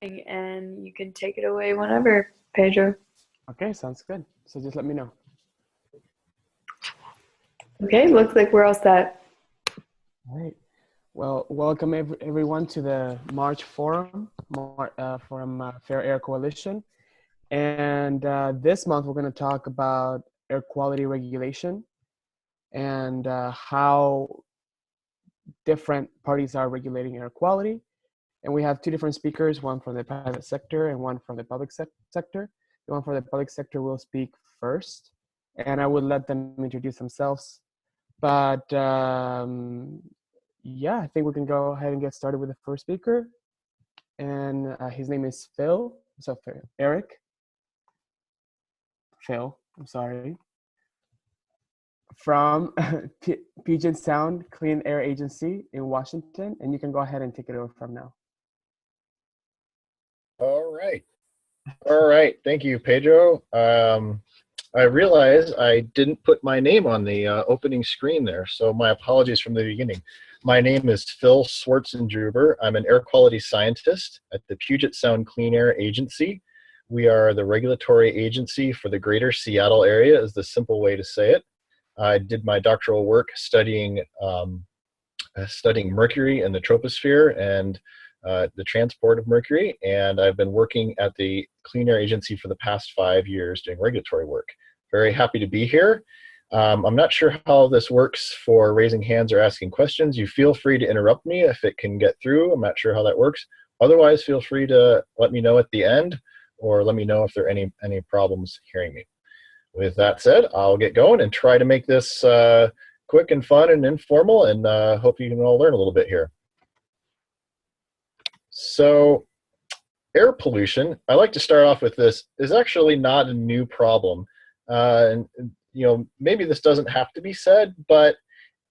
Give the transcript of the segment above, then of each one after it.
and you can take it away whenever, Pedro. Okay, sounds good. So just let me know. Okay, looks like we're all set. All right. Well, welcome everyone to the March Forum from Fair Air Coalition. And this month we're going to talk about air quality regulation and how different parties are regulating air quality. And we have two different speakers, one from the private sector and one from the public sector. The one from the public sector will speak first, and I would let them introduce themselves. But yeah, I think we can go ahead and get started with the first speaker. And his name is Phil. So Eric. Phil, I'm sorry. From Puget Sound Clean Air Agency in Washington. And you can go ahead and take it over from now. All right. All right. Thank you, Pedro. I realize I didn't put my name on the opening screen there, so my apologies from the beginning. My name is Phil Swartzendruber. I'm an air quality scientist at the Puget Sound Clean Air Agency. We are the regulatory agency for the greater Seattle area, is the simple way to say it. I did my doctoral work studying mercury in the troposphere and the transport of mercury, and I've been working at the Clean Air Agency for the past 5 years doing regulatory work. Very happy to be here. I'm not sure how this works for raising hands or asking questions. You feel free to interrupt me if it can get through. I'm not sure how that works. Otherwise, feel free to let me know at the end, or let me know if there are any problems hearing me. With that said, I'll get going and try to make this quick and fun and informal, and hope you can all learn a little bit here. So air pollution, I like to start off with this, is actually not a new problem. And you know, maybe this doesn't have to be said, but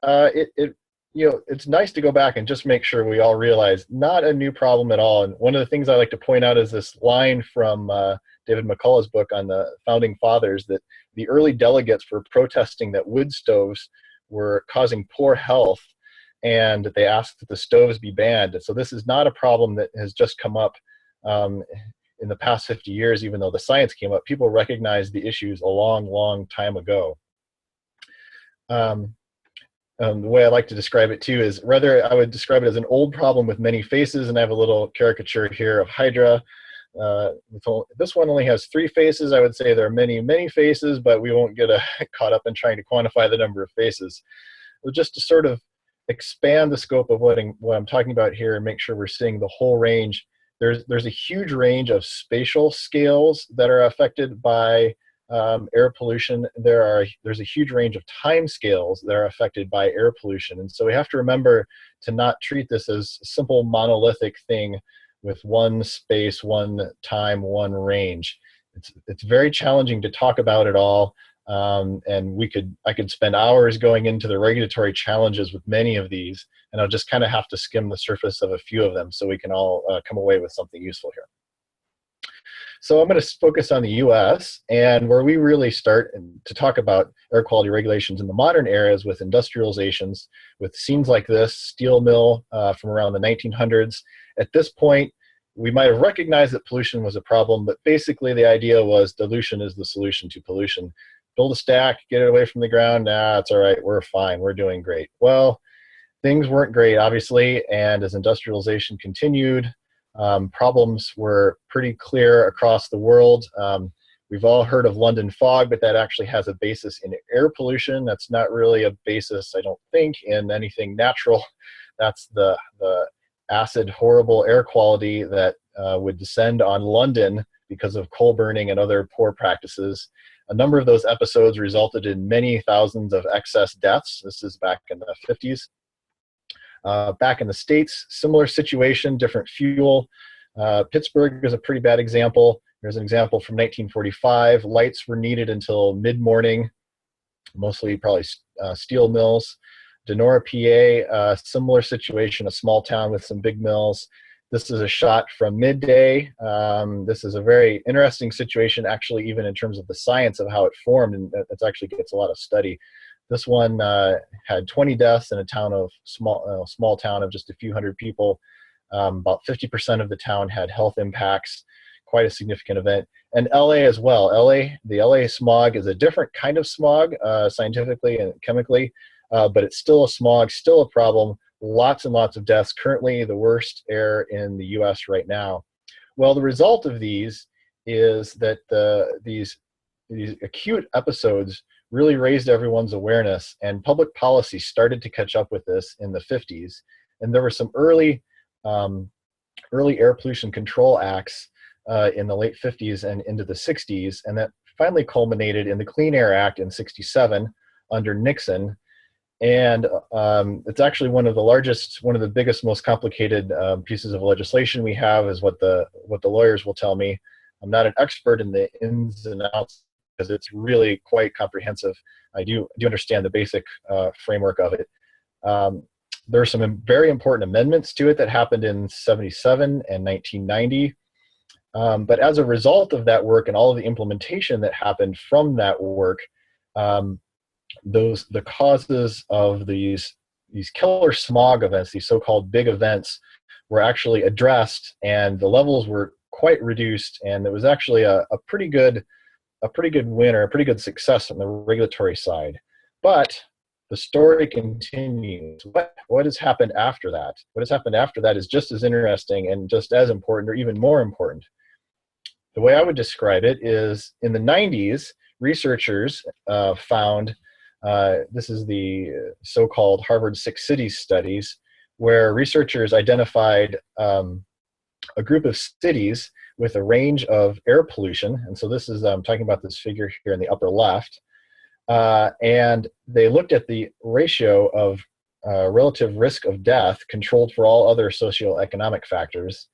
it's nice to go back and just make sure we all realize not a new problem at all. And one of the things I like to point out is this line from David McCullough's book on the Founding Fathers, that the early delegates were protesting that wood stoves were causing poor health, and that they asked that the stoves be banned. So this is not a problem that has just come up in the past 50 years, even though the science came up. People recognized the issues a long, long time ago. The way I like to describe it too is, rather I would describe it as an old problem with many faces, and I have a little caricature here of Hydra. This one only has 3 faces. I would say there are many, many faces, but we won't get caught up in trying to quantify the number of faces. Well, just to sort of expand the scope of what I'm talking about here and make sure we're seeing the whole range. There's a huge range of spatial scales that are affected by air pollution. There's a huge range of time scales that are affected by air pollution. And so we have to remember to not treat this as a simple monolithic thing with one space, one time, one range. It's very challenging to talk about it all. And I could spend hours going into the regulatory challenges with many of these, and I'll just kind of have to skim the surface of a few of them so we can all come away with something useful here. So I'm going to focus on the US, and where we really start to talk about air quality regulations in the modern eras with industrializations, with scenes like this, steel mill from around the 1900s. At this point, we might have recognized that pollution was a problem, but basically the idea was dilution is the solution to pollution. Build a stack, get it away from the ground. Nah, it's all right, we're fine, we're doing great. Well, things weren't great, obviously, and as industrialization continued, problems were pretty clear across the world. We've all heard of London fog, but that actually has a basis in air pollution. That's not really a basis, I don't think, in anything natural. That's the acid, horrible air quality that would descend on London because of coal burning and other poor practices. A number of those episodes resulted in many thousands of excess deaths. This is back in the 50s. Back in the States, similar situation, different fuel. Pittsburgh is a pretty bad example. There's an example from 1945. Lights were needed until mid-morning, mostly probably steel mills. Denora, PA, similar situation, a small town with some big mills. This is a shot from midday. This is a very interesting situation, actually, even in terms of the science of how it formed, and it actually gets a lot of study. This one had 20 deaths in a town of small town of just a few hundred people. About 50% of the town had health impacts, quite a significant event. And LA as well. The LA smog is a different kind of smog, scientifically and chemically, but it's still a smog, still a problem. Lots and lots of deaths. Currently the worst air in the US right now. Well, the result of these is that these acute episodes really raised everyone's awareness, and public policy started to catch up with this in the 50s. And there were some early air pollution control acts in the late 50s and into the 60s, and that finally culminated in the Clean Air Act in 67 under Nixon. And it's actually one of the biggest, most complicated pieces of legislation we have, is what the lawyers will tell me. I'm not an expert in the ins and outs because it's really quite comprehensive. I do understand the basic framework of it. There are some very important amendments to it that happened in 77 and 1990. But as a result of that work and all of the implementation that happened from that work, the causes of these killer smog events, these so-called big events, were actually addressed, and the levels were quite reduced, and it was actually a pretty good win, or a pretty good success on the regulatory side. But the story continues. What has happened after that? What has happened after that is just as interesting and just as important, or even more important. The way I would describe it is, in the 90s, researchers found, this is the so-called Harvard Six Cities studies, where researchers identified a group of cities with a range of air pollution. And so this is, I'm talking about this figure here in the upper left. And they looked at the ratio of relative risk of death controlled for all other socioeconomic factors.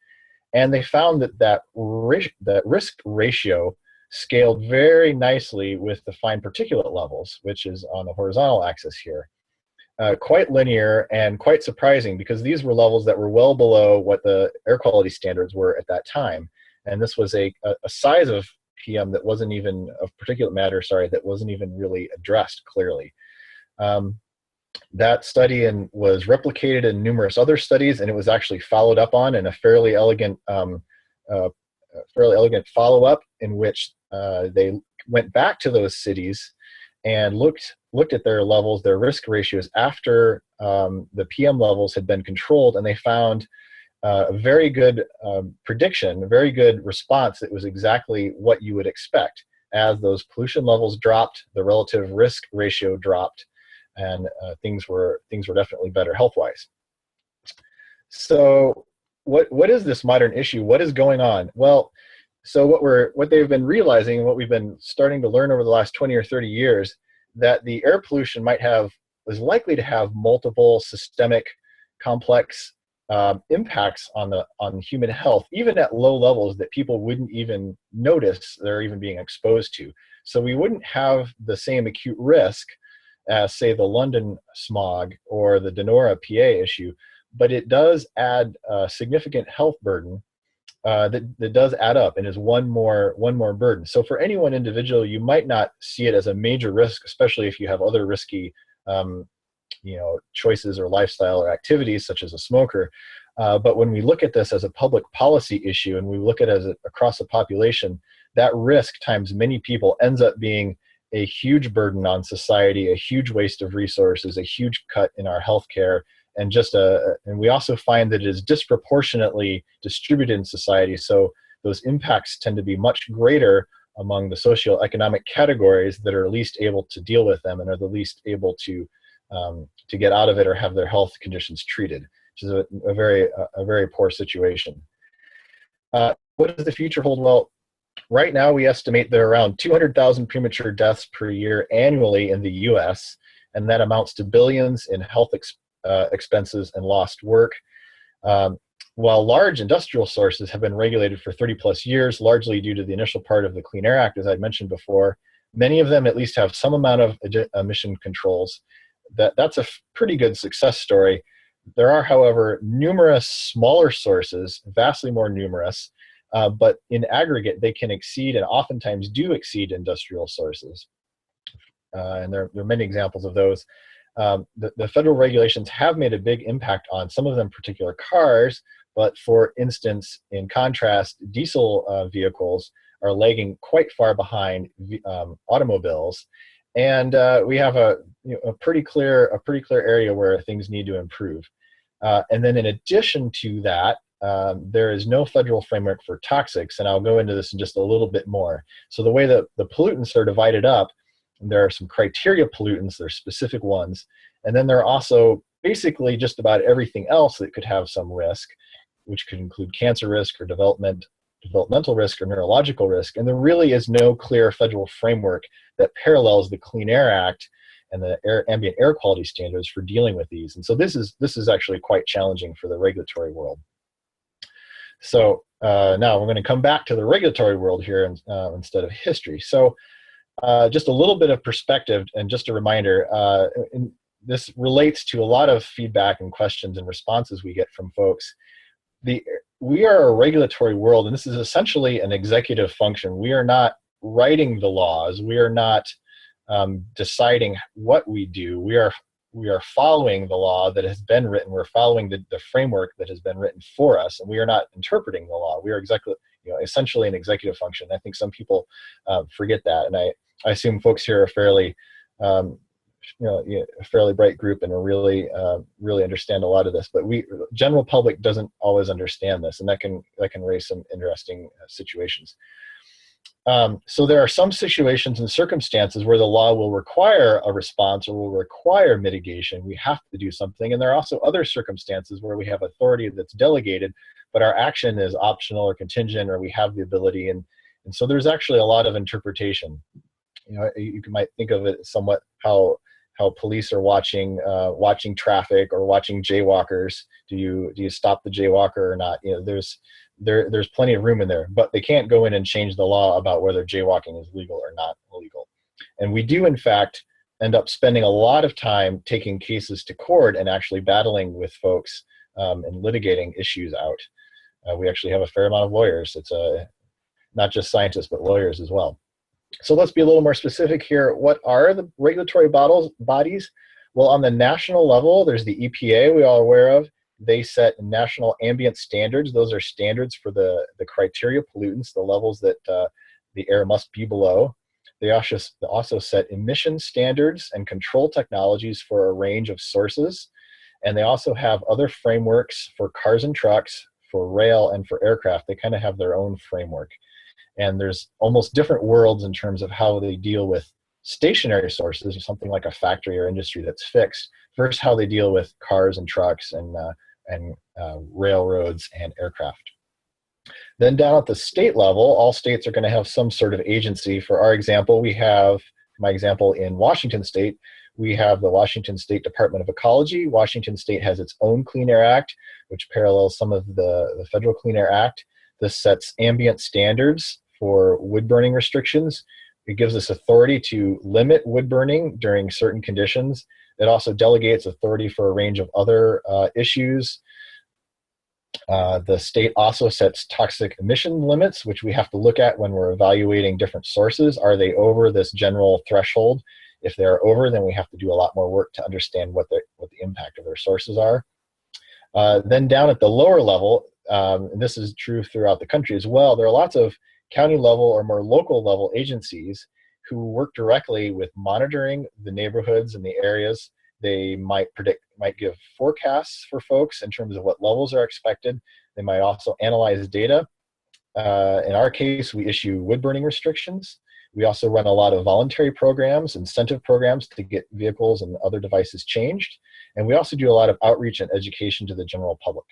And they found that risk ratio scaled very nicely with the fine particulate levels, which is on the horizontal axis here. Quite linear and quite surprising, because these were levels that were well below what the air quality standards were at that time. And this was a size of PM that wasn't even, of particulate matter, sorry, that wasn't even really addressed clearly. That study was replicated in numerous other studies, and it was actually followed up on in a fairly elegant follow-up, in which they went back to those cities and looked at their levels, their risk ratios, after the PM levels had been controlled, and they found a very good prediction, a very good response that was exactly what you would expect. As those pollution levels dropped, the relative risk ratio dropped, and things were definitely better health-wise. So what is this modern issue? What is going on? Well, so what they've been realizing, and what we've been starting to learn over the last 20 or 30 years, that the air pollution was likely to have multiple systemic, complex impacts on human health, even at low levels that people wouldn't even notice they're even being exposed to. So we wouldn't have the same acute risk as, say, the London smog or the Denora, PA issue, but it does add a significant health burden that does add up, and is one more burden. So for any one individual, you might not see it as a major risk, especially if you have other risky choices or lifestyle or activities, such as a smoker. But when we look at this as a public policy issue, and we look at it across the population, that risk times many people ends up being a huge burden on society, a huge waste of resources, a huge cut in our healthcare, and and we also find that it is disproportionately distributed in society. So those impacts tend to be much greater among the socioeconomic categories that are least able to deal with them and are the least able to get out of it or have their health conditions treated, which is a very poor situation. What does the future hold? Well, right now we estimate there are around 200,000 premature deaths per year annually in the US, and that amounts to billions in health expenses and lost work. While large industrial sources have been regulated for 30 plus years, largely due to the initial part of the Clean Air Act, as I mentioned before, many of them at least have some amount of emission controls. That's a pretty good success story. There are, however, numerous smaller sources, vastly more numerous, but in aggregate, they can exceed, and oftentimes do exceed, industrial sources. And there are many examples of those. The federal regulations have made a big impact on some of them particular cars, But for instance, in contrast, diesel vehicles are lagging quite far behind automobiles, and we have a pretty clear area where things need to improve. And then in addition to that, there is no federal framework for toxics, and I'll go into this in just a little bit more. So the way that the pollutants are divided up, there are some criteria pollutants, there are specific ones, and then there are also basically just about everything else that could have some risk, which could include cancer risk or developmental risk or neurological risk. And there really is no clear federal framework that parallels the Clean Air Act and the ambient air quality standards for dealing with these. And so this is actually quite challenging for the regulatory world. So now we're going to come back to the regulatory world here instead of history. So just a little bit of perspective and just a reminder, this relates to a lot of feedback and questions and responses we get from folks. We are a regulatory world, and this is essentially an executive function. We are not writing the laws. We are not deciding what we do. We are following the law that has been written. We're following the framework that has been written for us, and we are not interpreting the law. We are essentially an executive function. I think some people forget that, and I assume folks here are fairly a fairly bright group and really understand a lot of this, but general public doesn't always understand this, and that can raise some interesting situations. So there are some situations and circumstances where the law will require a response or will require mitigation. We have to do something, and there are also other circumstances where we have authority that's delegated, but our action is optional or contingent, or we have the ability, and so there's actually a lot of interpretation. You might think of it somewhat how police are watching traffic or watching jaywalkers. Do you stop the jaywalker or not? There's plenty of room in there, but they can't go in and change the law about whether jaywalking is legal or not illegal. And we do, in fact, end up spending a lot of time taking cases to court and actually battling with folks and litigating issues out. We actually have a fair amount of lawyers. It's not just scientists, but lawyers as well. So let's be a little more specific here. What are the regulatory bodies? Well, on the national level, there's the EPA, we all aware of. They set national ambient standards. Those are standards for the criteria pollutants, the levels that the air must be below. They also set emission standards and control technologies for a range of sources. And they also have other frameworks for cars and trucks, for rail, and for aircraft. They kind of have their own framework. And there's almost different worlds in terms of how they deal with stationary sources, something like a factory or industry that's fixed, versus how they deal with cars and trucks and railroads and aircraft. Then down at the state level, all states are going to have some sort of agency. For our example, we have, my example in Washington State, we have the Washington State Department of Ecology. Washington State has its own Clean Air Act, which parallels some of the Federal Clean Air Act. This sets ambient standards for wood burning restrictions. It gives us authority to limit wood burning during certain conditions. It also delegates authority for a range of other issues. The state also sets toxic emission limits, which we have to look at when we're evaluating different sources. Are they over this general threshold? If they're over, then we have to do a lot more work to understand what the impact of their sources are. Then down at the lower level, and this is true throughout the country as well, there are lots of county level or more local level agencies who work directly with monitoring the neighborhoods and the areas. They might give forecasts for folks in terms of what levels are expected. They might also analyze data. In our case, we issue wood burning restrictions. We also run a lot of voluntary programs, incentive programs to get vehicles and other devices changed. And we also do a lot of outreach and education to the general public.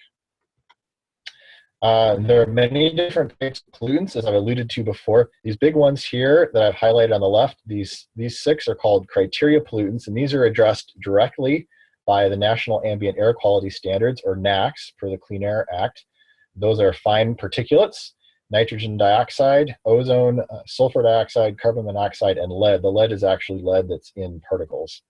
There are many different types of pollutants, as I've alluded to before. These big ones here that I've highlighted on the left, these 6 are called criteria pollutants, and these are addressed directly by the National Ambient Air Quality Standards, or NAAQS, per the Clean Air Act. Those are fine particulates, nitrogen dioxide, ozone, sulfur dioxide, carbon monoxide, and lead. The lead is actually lead that's in particles.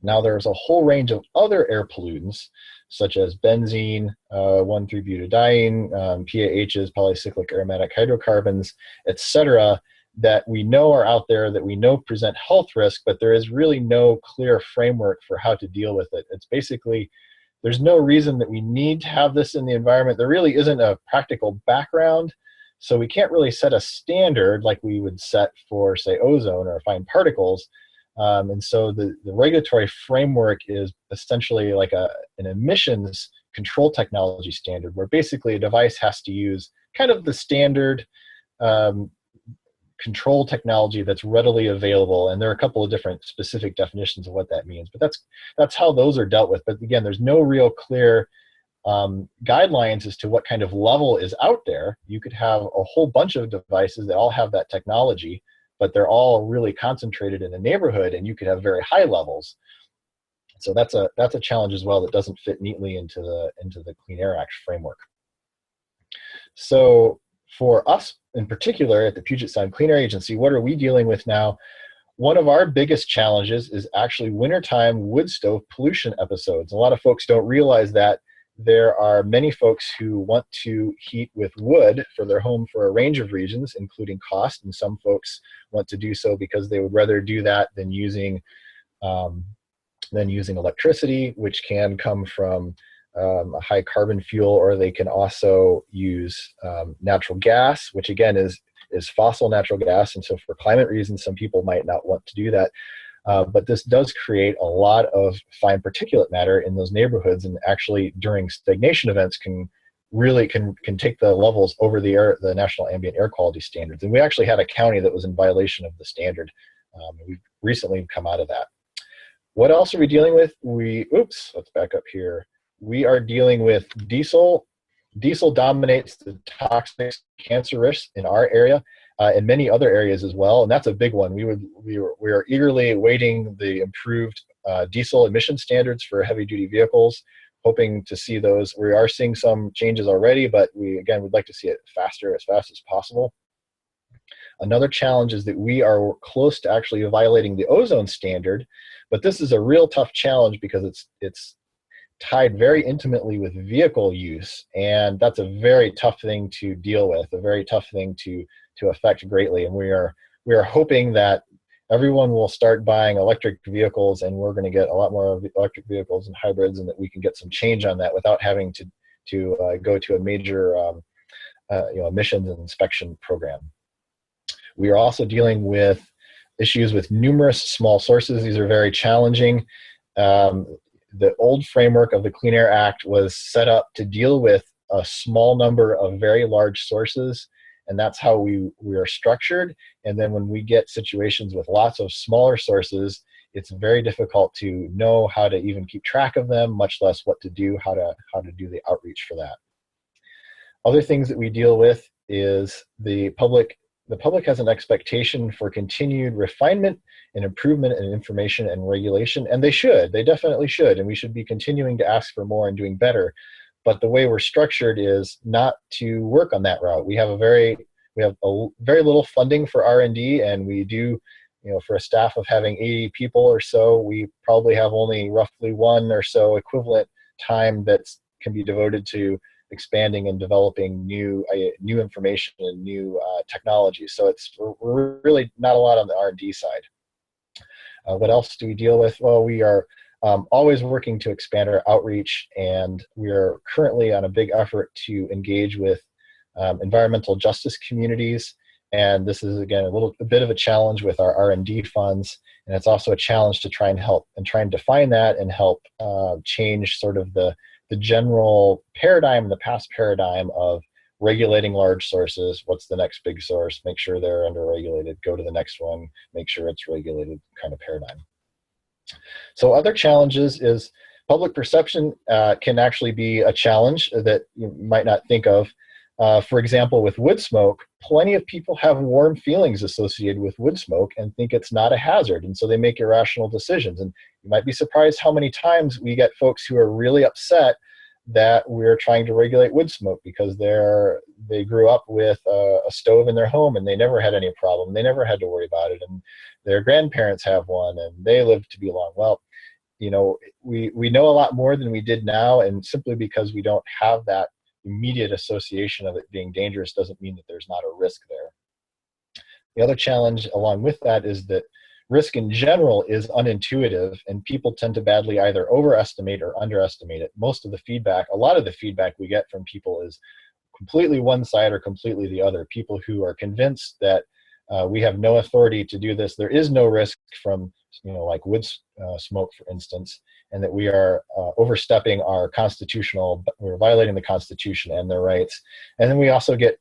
Now there's a whole range of other air pollutants, such as benzene, 1,3-butadiene, PAHs, polycyclic aromatic hydrocarbons, etc., that we know are out there, that we know present health risk, but there is really no clear framework for how to deal with it. It's basically there's no reason that we need to have this in the environment. There really isn't a practical background, so we can't really set a standard like we would set for, say, ozone or fine particles. And so the regulatory framework is essentially like an emissions control technology standard, where basically a device has to use kind of the standard control technology that's readily available. And there are a couple of different specific definitions of what that means, but that's how those are dealt with. But again, there's no real clear guidelines as to what kind of level is out there. You could have a whole bunch of devices that all have that technology, but they're all really concentrated in a neighborhood, and you could have very high levels. So that's a challenge as well that doesn't fit neatly into the Clean Air Act framework. So for us in particular at the Puget Sound Clean Air Agency, what are we dealing with now? One of our biggest challenges is actually wintertime wood stove pollution episodes. A lot of folks don't realize that there are many folks who want to heat with wood for their home for a range of reasons, including cost, and some folks want to do so because they would rather do that than using electricity, which can come from a high carbon fuel, or they can also use natural gas, which again is fossil natural gas. And so for climate reasons, some people might not want to do that. But this does create a lot of fine particulate matter in those neighborhoods, and actually during stagnation events can take the levels over the National Ambient Air Quality Standards. And we actually had a county that was in violation of the standard. We've recently come out of that. What else are we dealing with? Let's back up here. We are dealing with diesel. Diesel dominates the toxic cancer risks in our area and many other areas as well, and that's a big one. We are eagerly awaiting the improved diesel emission standards for heavy-duty vehicles, hoping to see those. We are seeing some changes already, but would like to see it faster, as fast as possible. Another challenge is that we are close to actually violating the ozone standard, but this is a real tough challenge because it's tied very intimately with vehicle use, and that's a very tough thing to deal with, a very tough thing to affect greatly. And we are hoping that everyone will start buying electric vehicles, and we're going to get a lot more electric vehicles and hybrids, and that we can get some change on that without having to go to a major emissions and inspection program. We are also dealing with issues with numerous small sources. These are very challenging. The old framework of the Clean Air Act was set up to deal with a small number of very large sources, and that's how we are structured. And then when we get situations with lots of smaller sources, it's very difficult to know how to even keep track of them, much less what to do, how to do the outreach for that. Other things that we deal with is the public has an expectation for continued refinement and improvement in information and regulation, and they definitely should, and we should be continuing to ask for more and doing better. But the way we're structured is not to work on that route. We have very little funding for R&D, and we do, for a staff of having 80 people or so, we probably have only roughly one or so equivalent time that can be devoted to expanding and developing new information and new technologies. So we're really not a lot on the R&D side. What else do we deal with? Well, we are always working to expand our outreach, and we are currently on a big effort to engage with environmental justice communities. And this is, again, a bit of a challenge with our R&D funds, and it's also a challenge to try and help and try and define that and help change sort of the general paradigm, the past paradigm of regulating large sources. What's the next big source? Make sure they're under-regulated. Go to the next one. Make sure it's regulated kind of paradigm. So other challenges is public perception can actually be a challenge that you might not think of. For example, with wood smoke, plenty of people have warm feelings associated with wood smoke and think it's not a hazard, and so they make irrational decisions. And you might be surprised how many times we get folks who are really upset that we're trying to regulate wood smoke because they grew up with a stove in their home and they never had any problem. They never had to worry about it, and their grandparents have one and they lived to be long. Well, we know a lot more than we did now, and simply because we don't have that immediate association of it being dangerous doesn't mean that there's not a risk there. The other challenge along with that is that risk in general is unintuitive, and people tend to badly either overestimate or underestimate it. Most of the feedback, a lot of the feedback we get from people is completely one side or completely the other. People who are convinced that we have no authority to do this. There is no risk from, like wood smoke, for instance, and that we are overstepping our we're violating the Constitution and their rights. And then we also get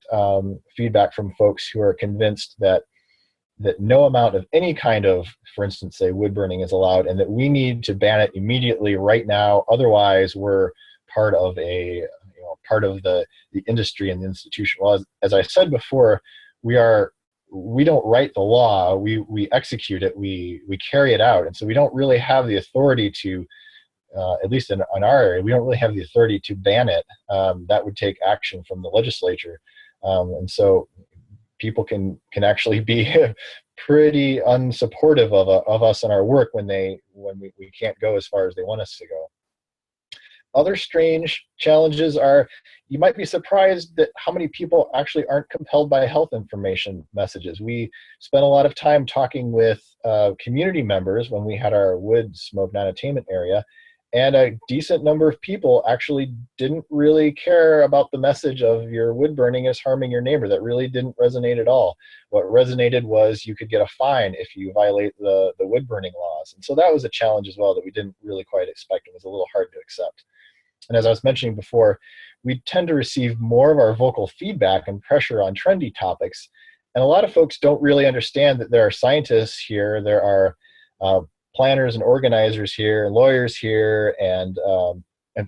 feedback from folks who are convinced that no amount of any kind of, for instance, say wood burning is allowed, and that we need to ban it immediately right now. Otherwise, we're part of the industry and the institution. Well, as I said before, we don't write the law, we execute it, we carry it out. And so we don't really have the authority to, at least in our area, we don't really have the authority to ban it. That would take action from the legislature. And so people can actually be pretty unsupportive of us and our work when we can't go as far as they want us to go. Other strange challenges are, you might be surprised that how many people actually aren't compelled by health information messages. We spent a lot of time talking with community members when we had our wood smoke non-attainment area, and a decent number of people actually didn't really care about the message of your wood burning is harming your neighbor. That really didn't resonate at all. What resonated was you could get a fine if you violate the wood burning laws. And so that was a challenge as well that we didn't really quite expect. It was a little hard to accept. And as I was mentioning before, we tend to receive more of our vocal feedback and pressure on trendy topics. And a lot of folks don't really understand that there are scientists here, there are planners and organizers here, and lawyers here, and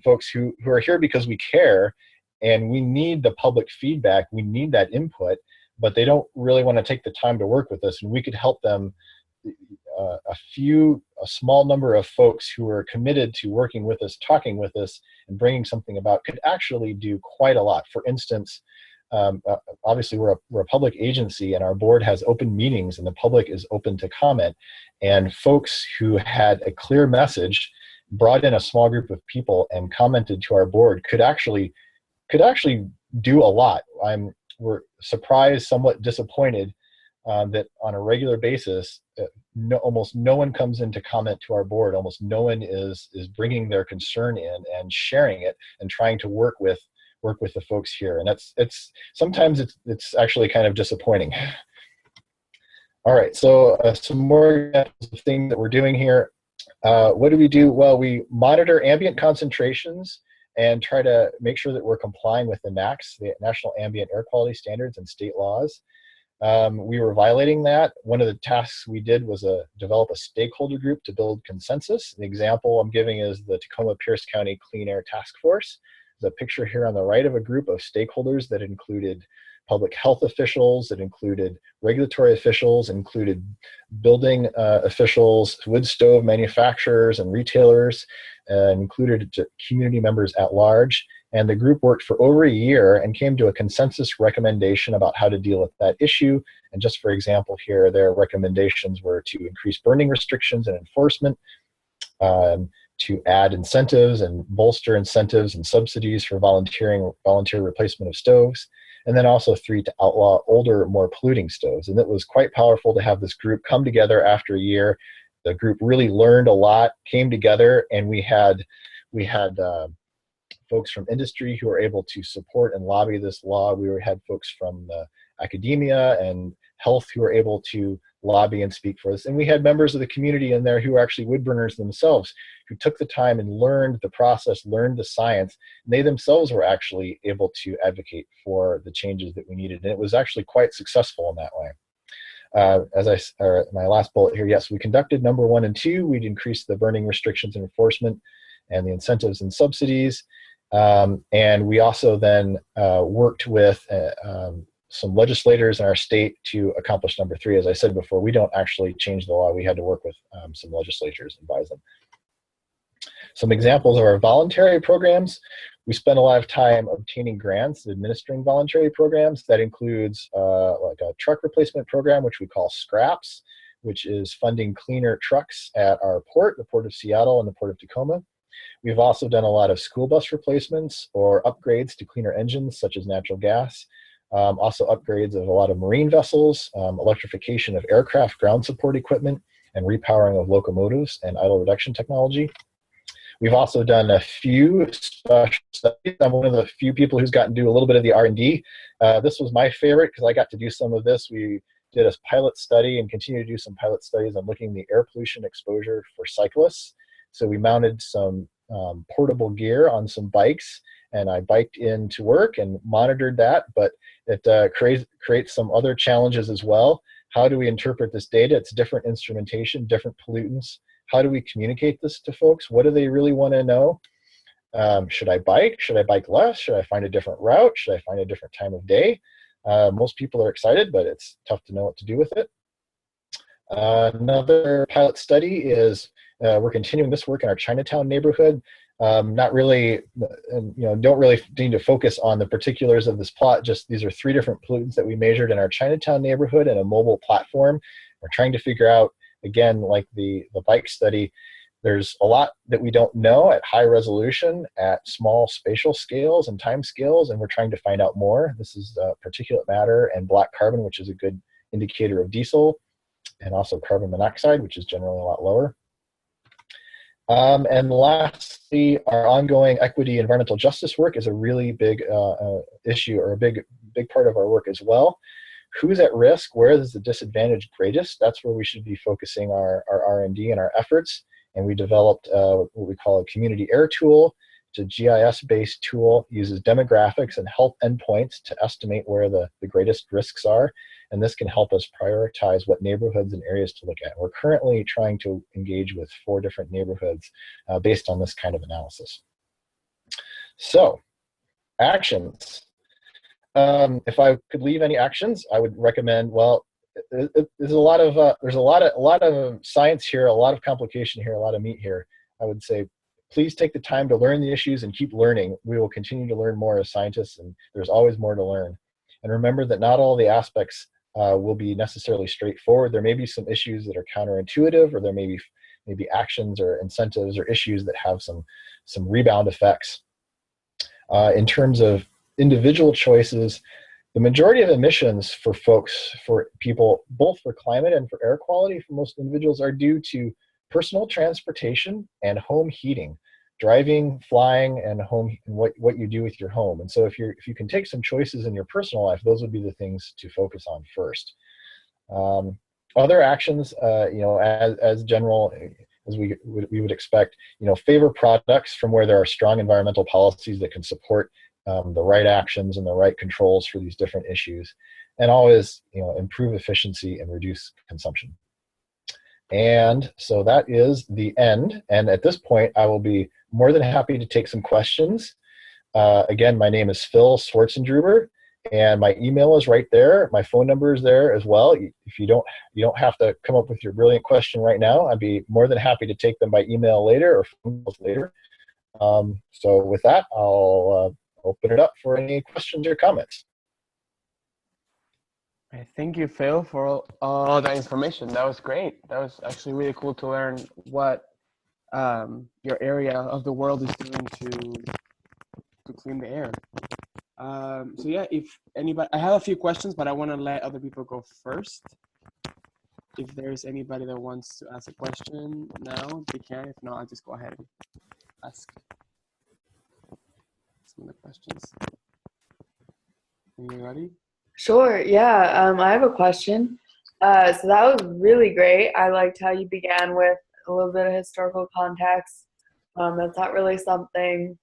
folks who are here because we care, and we need the public feedback, we need that input, but they don't really want to take the time to work with us, and we could help them. A small number of folks who are committed to working with us, talking with us, and bringing something about could actually do quite a lot. For instance, obviously we're a public agency, and our board has open meetings, and the public is open to comment. And folks who had a clear message, brought in a small group of people and commented to our board could actually do a lot. We're surprised, somewhat disappointed that on a regular basis, almost no one comes in to comment to our board. Almost no one is bringing their concern in and sharing it and trying to work with the folks here. And sometimes it's actually kind of disappointing. All right, so some more examples of things that we're doing here. What do we do? Well, we monitor ambient concentrations and try to make sure that we're complying with the NAAQS, the National Ambient Air Quality Standards, and state laws. We were violating that. One of the tasks we did was develop a stakeholder group to build consensus. The example I'm giving is the Tacoma-Pierce County Clean Air Task Force. There's a picture here on the right of a group of stakeholders that included public health officials, that included regulatory officials, included building officials, wood stove manufacturers and retailers, included community members at large. And the group worked for over a year and came to a consensus recommendation about how to deal with that issue. And just for example here, their recommendations were to increase burning restrictions and enforcement, to add incentives and bolster incentives and subsidies for volunteer replacement of stoves, and then also 3, to outlaw older, more polluting stoves. And it was quite powerful to have this group come together after a year. The group really learned a lot, came together, and we had folks from industry who were able to support and lobby this law. We had folks from academia and health who were able to lobby and speak for us. And we had members of the community in there who were actually wood burners themselves, who took the time and learned the process, learned the science. And they themselves were actually able to advocate for the changes that we needed. And it was actually quite successful in that way. My last bullet here, yes, we conducted number 1 and 2. We'd increased the burning restrictions and enforcement and the incentives and subsidies. And we also then worked with some legislators in our state to accomplish number 3. As I said before, we don't actually change the law. We had to work with some legislators and advise them. Some examples of our voluntary programs. We spend a lot of time obtaining grants, administering voluntary programs. That includes like a truck replacement program, which we call SCRAPS, which is funding cleaner trucks at our port, the Port of Seattle and the Port of Tacoma. We've also done a lot of school bus replacements or upgrades to cleaner engines, such as natural gas. Also upgrades of a lot of marine vessels, electrification of aircraft ground support equipment, and repowering of locomotives and idle reduction technology. We've also done a few special studies. I'm one of the few people who's gotten to do a little bit of the R&D. This was my favorite because I got to do some of this. We did a pilot study and continue to do some pilot studies on looking at the air pollution exposure for cyclists. So we mounted some portable gear on some bikes, and I biked into work and monitored that, but it creates some other challenges as well. How do we interpret this data? It's different instrumentation, different pollutants. How do we communicate this to folks? What do they really want to know? Should I bike? Should I bike less? Should I find a different route? Should I find a different time of day? Most people are excited, but it's tough to know what to do with it. Another pilot study is we're continuing this work in our Chinatown neighborhood. Not really, don't really need to focus on the particulars of this plot. Just these are 3 different pollutants that we measured in our Chinatown neighborhood in a mobile platform. We're trying to figure out, again, like the bike study, there's a lot that we don't know at high resolution, at small spatial scales and time scales, and we're trying to find out more. This is particulate matter and black carbon, which is a good indicator of diesel, and also carbon monoxide, which is generally a lot lower. And lastly, our ongoing equity environmental justice work is a really big issue, or a big part of our work as well. Who's at risk? Where is the disadvantage greatest? That's where we should be focusing our R&D and our efforts. And we developed what we call a community air tool. It's a GIS-based tool, uses demographics and health endpoints to estimate where the greatest risks are. And this can help us prioritize what neighborhoods and areas to look at. We're currently trying to engage with 4 different neighborhoods based on this kind of analysis. So, actions. If I could leave any actions, I would recommend, well, there's a lot of science here, a lot of complication here, a lot of meat here. I would say, please take the time to learn the issues and keep learning. We will continue to learn more as scientists, and there's always more to learn. And remember that not all the aspects will be necessarily straightforward. There may be some issues that are counterintuitive, or there may be actions or incentives or issues that have some rebound effects. In terms of individual choices, the majority of emissions for people, both for climate and for air quality, for most individuals, are due to personal transportation and home heating, driving, flying, and home, and what you do with your home. And so if you can take some choices in your personal life, those would be the things to focus on first. Other actions, as general as we would expect, favor products from where there are strong environmental policies that can support the right actions and the right controls for these different issues, and always, improve efficiency and reduce consumption. And so that is the end. And at this point, I will be more than happy to take some questions. Again, my name is Phil Swartzendruber, and my email is right there. My phone number is there as well. If you don't have to come up with your brilliant question right now. I'd be more than happy to take them by email later or phone calls later. So with that, I'll open it up for any questions or comments. Thank you, Phil, for all that information. That was great. That was actually really cool to learn what your area of the world is doing to clean the air. So yeah, if anybody, I have a few questions, but I want to let other people go first. If there's anybody that wants to ask a question now, they can. If not, I'll just go ahead and ask some of the questions. Are you ready? Sure, yeah. I have a question. So that was really great. I liked how you began with a little bit of historical context. That's not really something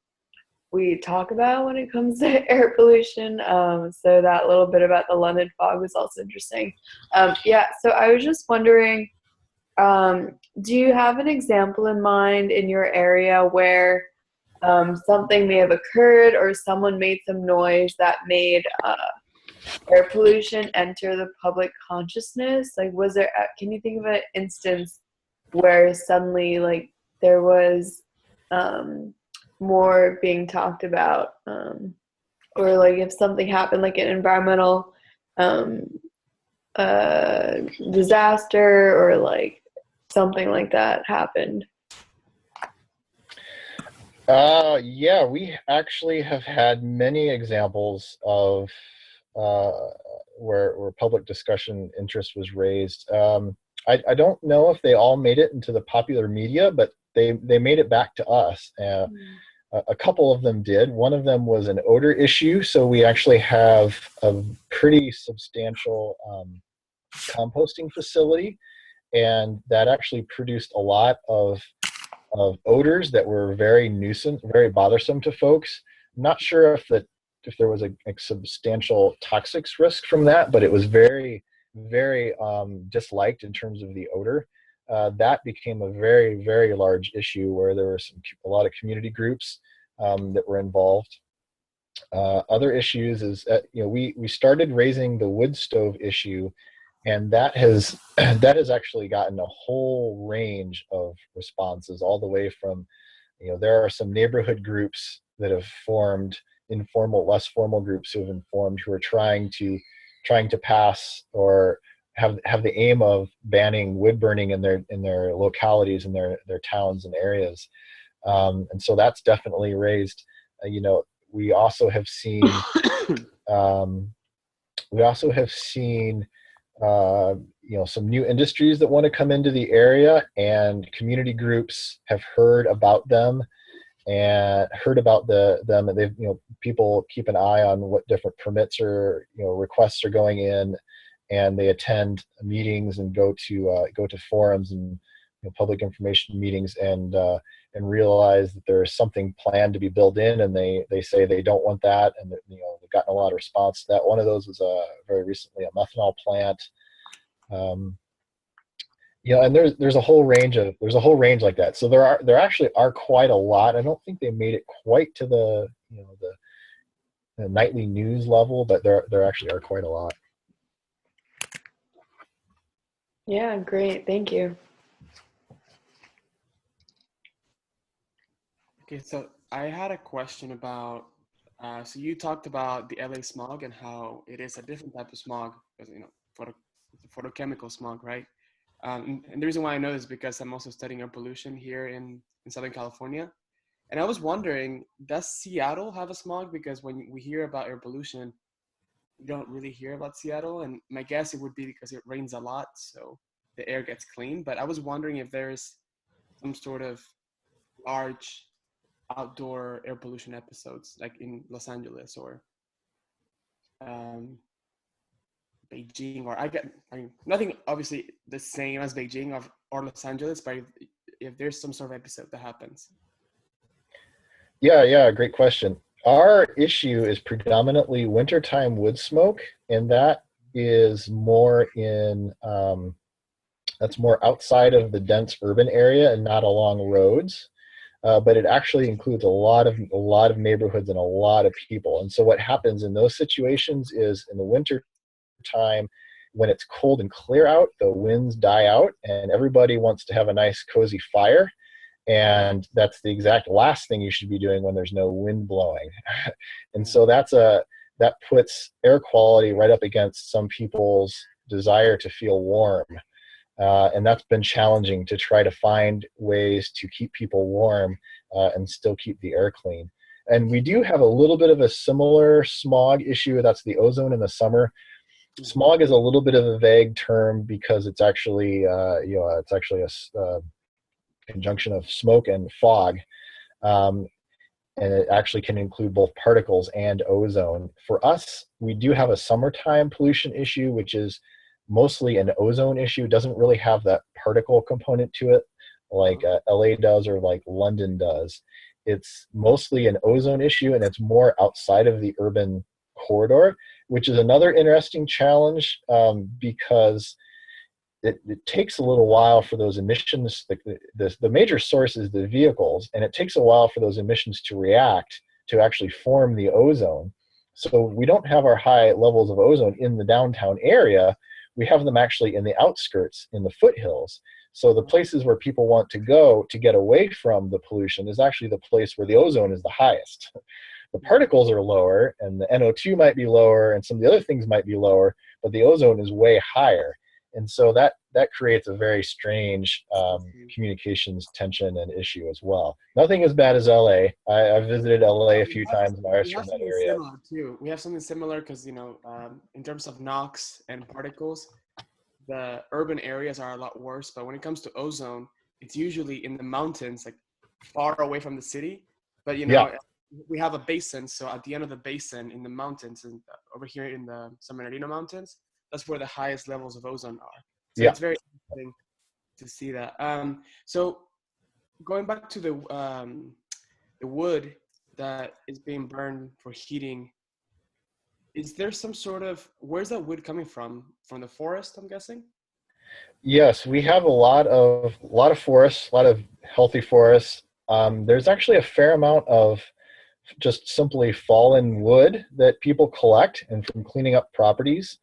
we talk about when it comes to air pollution. So that little bit about the London fog was also interesting. Yeah, so I was just wondering, do you have an example in mind in your area where something may have occurred or someone made some noise that made air pollution enter the public consciousness? Like, can you think of an instance where suddenly, like, there was more being talked about, or like if something happened, like an environmental disaster, or like something like that happened? Yeah, we actually have had many examples of where public discussion interest was raised. I don't know if they all made it into the popular media, but they made it back to us. A couple of them did. One of them was an odor issue, so we actually have a pretty substantial composting facility, and that actually produced a lot of odors that were very nuisance, very bothersome to folks. I'm not sure if there was a substantial toxics risk from that, but it was very, very disliked in terms of the odor. That became a very, very large issue where there were a lot of community groups that were involved. Other issues is that, we started raising the wood stove issue, and that has that has actually gotten a whole range of responses, all the way from, there are some neighborhood groups that have formed, informal, less formal groups who have informed, who are trying to pass or have the aim of banning wood burning in their localities, in their towns and areas. And so that's definitely raised. We also have seen we also have seen some new industries that want to come into the area, and community groups have heard about them and heard about them. And they've, people keep an eye on what different permits or requests are going in, and they attend meetings and go to forums and public information meetings, and realize that there's something planned to be built in, and they say they don't want that, and they've gotten a lot of response to that. One of those was very recently a methanol plant. And there's a whole range like that. So there actually are quite a lot. I don't think they made it quite to the nightly news level, but there actually are quite a lot. Yeah, great. Thank you. Okay, so I had a question about, so you talked about the LA smog and how it is a different type of smog, because, it's a photochemical smog, right? And the reason why I know this is because I'm also studying air pollution here in Southern California. And I was wondering, does Seattle have a smog? Because when we hear about air pollution, we don't really hear about Seattle. And my guess, it would be because it rains a lot, so the air gets clean. But I was wondering if there's some sort of large outdoor air pollution episodes, like in Los Angeles or Beijing, or I mean, nothing obviously the same as Beijing or Los Angeles, but if there's some sort of episode that happens. Yeah, great question. Our issue is predominantly wintertime wood smoke, and that is more that's more outside of the dense urban area and not along roads. But it actually includes a lot of neighborhoods and a lot of people. And so what happens in those situations is, in the winter time, when it's cold and clear out, the winds die out, and everybody wants to have a nice cozy fire. And that's the exact last thing you should be doing when there's no wind blowing. And so that puts air quality right up against some people's desire to feel warm. And that's been challenging, to try to find ways to keep people warm and still keep the air clean. And we do have a little bit of a similar smog issue. That's the ozone in the summer. Smog is a little bit of a vague term because it's actually a conjunction of smoke and fog. And it actually can include both particles and ozone. For us, we do have a summertime pollution issue, which is mostly an ozone issue. It doesn't really have that particle component to it like LA does or like London does. It's mostly an ozone issue, and it's more outside of the urban corridor, which is another interesting challenge because it takes a little while for those emissions. The major source is the vehicles, and it takes a while for those emissions to react to actually form the ozone. So we don't have our high levels of ozone in the downtown area. We have them actually in the outskirts, in the foothills. So the places where people want to go to get away from the pollution is actually the place where the ozone is the highest. The particles are lower, and the NO2 might be lower, and some of the other things might be lower, but the ozone is way higher. And so that creates a very strange communications tension and issue as well. Nothing as bad as LA. I've visited LA a few times. My wife's from that area. Too. We have something similar because, in terms of NOx and particles, the urban areas are a lot worse, but when it comes to ozone, it's usually in the mountains, like far away from the city. But Yeah, we have a basin, so at the end of the basin in the mountains, and over here in the San Bernardino Mountains, that's where the highest levels of ozone are. So yeah. it's very interesting to see that. So going back to the wood that is being burned for heating, is there some sort of, where's that wood coming from? From the forest, I'm guessing? Yes, we have a lot of forests, a lot of healthy forests. There's actually a fair amount of just simply fallen wood that people collect and from cleaning up properties.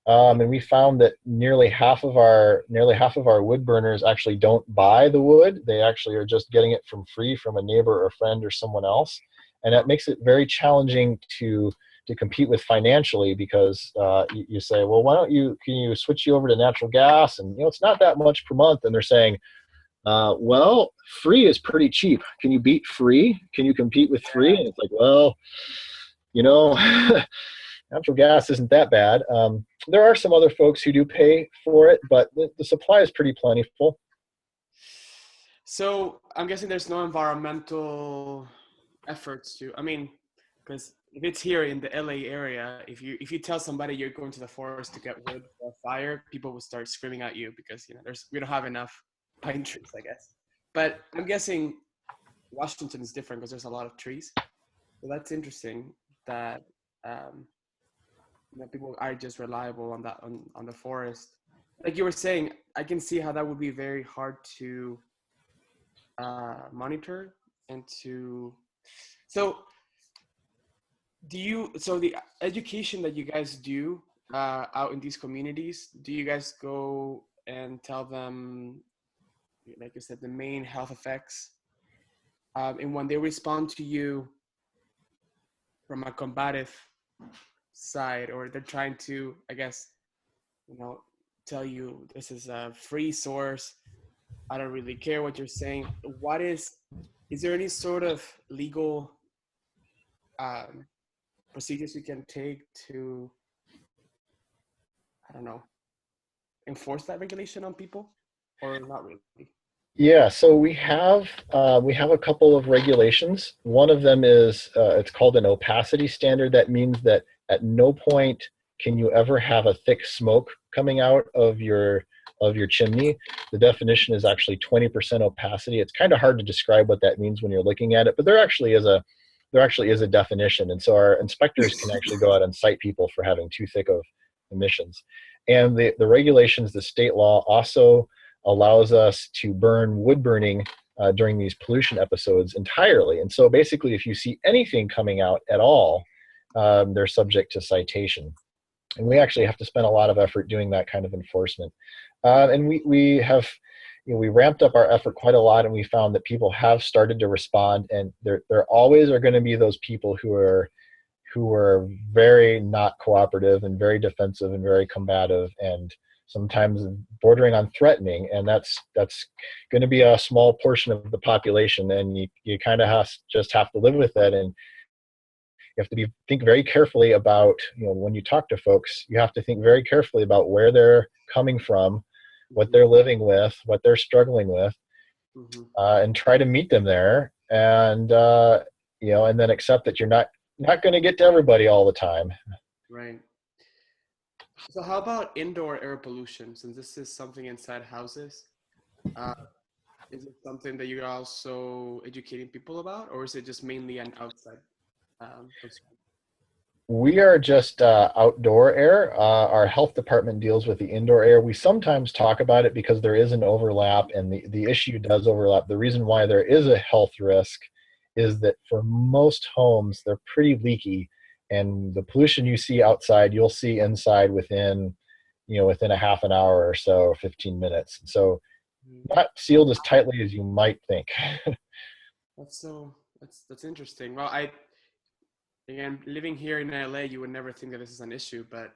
And we found that nearly half of our wood burners actually don't buy the wood. They actually are just getting it from free from a neighbor or friend or someone else, and that makes it very challenging to compete with financially because you say, well, can you switch you over to natural gas? And it's not that much per month, and they're saying, well, free is pretty cheap. Can you beat free? Can you compete with free? And it's like, well, you know. Natural gas isn't that bad. There are some other folks who do pay for it, but the supply is pretty plentiful. So I'm guessing there's no environmental efforts to, I mean, because if it's here in the LA area, if you tell somebody you're going to the forest to get wood for a fire, people will start screaming at you because we don't have enough pine trees, I guess. But I'm guessing Washington is different because there's a lot of trees. So that's interesting that um, people are just reliable on that on the forest. Like you were saying, I can see how that would be very hard to monitor and to. So so the education that you guys do out in these communities, do you guys go and tell them, like you said, the main health effects, and when they respond to you from a combative side, or they're trying to, I guess, tell you this is a free source, I don't really care what you're saying. Is there any sort of legal um, procedures you can take to, I don't know, enforce that regulation on people, or not really? Yeah, so we have a couple of regulations. One of them is it's called an opacity standard. That means that at no point can you ever have a thick smoke coming out of your chimney. The definition is actually 20% opacity. It's kind of hard to describe what that means when you're looking at it, but there actually is a definition, and so our inspectors can actually go out and cite people for having too thick of emissions. And the regulations, the state law also allows us to burn wood burning during these pollution episodes entirely. And so basically, if you see anything coming out at all, they're subject to citation. And we actually have to spend a lot of effort doing that kind of enforcement. And we have, we ramped up our effort quite a lot, and we found that people have started to respond. And there always are going to be those people who are very not cooperative and very defensive and very combative and sometimes bordering on threatening, and that's going to be a small portion of the population, and you kind of just have to live with it. And you have to think very carefully about, when you talk to folks, you have to think very carefully about where they're coming from, what they're living with, what they're struggling with, and try to meet them there, and and then accept that you're not going to get to everybody all the time. Right. So how about indoor air pollution? Since this is something inside houses, is it something that you're also educating people about, or is it just mainly an outside concern? We are just outdoor air. Our health department deals with the indoor air. We sometimes talk about it because there is an overlap, and the issue does overlap. The reason why there is a health risk is that for most homes, they're pretty leaky, and the pollution you see outside, you'll see inside within a half an hour or so, 15 minutes. So not sealed as tightly as you might think. That's interesting. Well, again, living here in LA, you would never think that this is an issue, but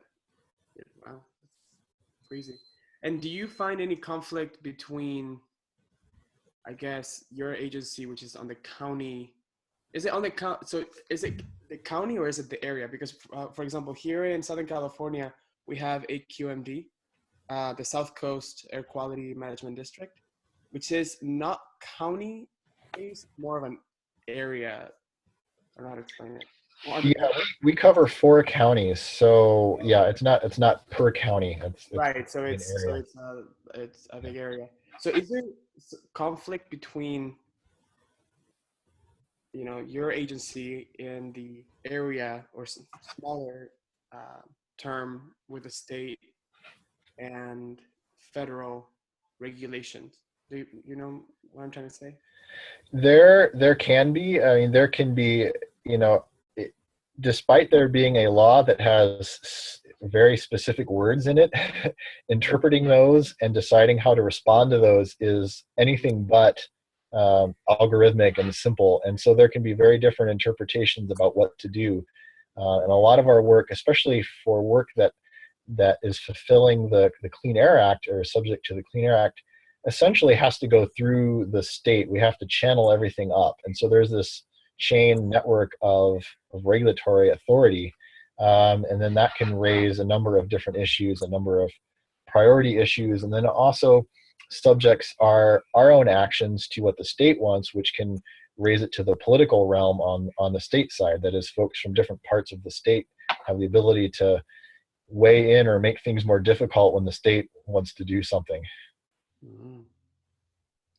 wow, it's crazy. And do you find any conflict between, I guess, your agency, which is on the county? Is it on the county? So is it the county or is it the area? Because, for example, here in Southern California, we have AQMD, the South Coast Air Quality Management District, which is not county based, more of an area. I don't know how to explain it. Yeah, we cover 4 counties, so yeah, it's not per county. It's Right. So an area. it's a big area. So is there conflict between your agency in the area or smaller term with the state and federal regulations? Do you know what I'm trying to say? There can be. I mean, there can be. You know, it, despite there being a law that has very specific words in it, interpreting those and deciding how to respond to those is anything but algorithmic and simple. And so there can be very different interpretations about what to do. And a lot of our work, especially for work that is fulfilling the Clean Air Act or subject to the Clean Air Act, essentially has to go through the state. We have to channel everything up. And so there's this chain network of regulatory authority. And then that can raise a number of different issues, a number of priority issues. And then also subjects our own actions to what the state wants, which can raise it to the political realm on the state side. That is, folks from different parts of the state have the ability to weigh in or make things more difficult when the state wants to do something. Mm-hmm.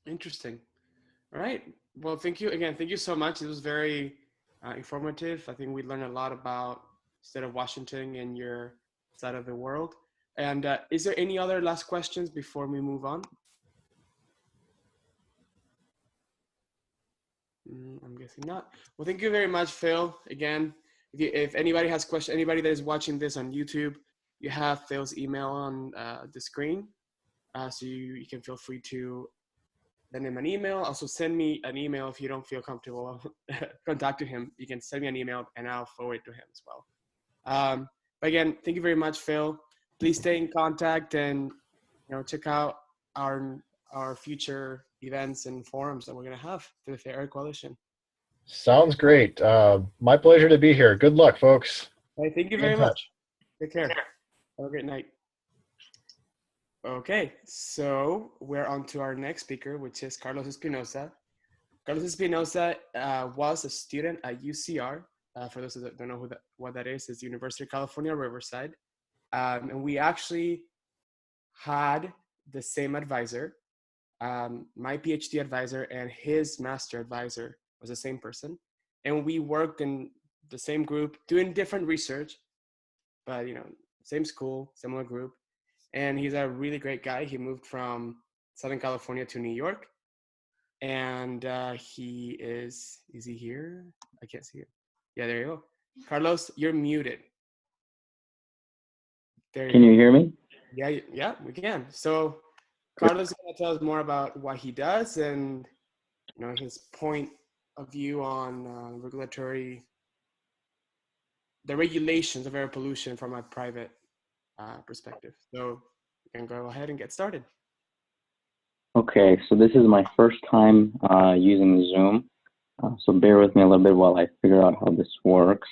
Interesting. All right. Well, thank you again. Thank you so much. It was very informative. I think we learned a lot about the state of Washington and your side of the world. And is there any other last questions before we move on? I'm guessing not. Well, thank you very much, Phil. Again, if anybody has questions, anybody that is watching this on YouTube, you have Phil's email on the screen. So you can feel free to send him an email. Also, send me an email if you don't feel comfortable contacting him. You can send me an email and I'll forward it to him as well. But again, thank you very much, Phil. Please stay in contact and check out our future events and forums that we're going to have through the Fair Air Coalition. Sounds great. My pleasure to be here. Good luck, folks. Hey, thank you very much. Take care. Have a great night. Okay, so we're on to our next speaker, which is Carlos Espinosa. Carlos Espinosa was a student at UCR. For those that don't know what that is, it's the University of California, Riverside. And we actually had the same advisor. My PhD advisor and his master advisor was the same person. And we worked in the same group doing different research, but same school, similar group. And he's a really great guy. He moved from Southern California to New York. And he is he here? I can't see it. Yeah, there you go. Carlos, you're muted. Can you hear me? Yeah, we can. So Carlos is going to tell us more about what he does and his point of view on the regulations of air pollution from a private perspective. So we can go ahead and get started. Okay, so this is my first time using Zoom. So bear with me a little bit while I figure out how this works.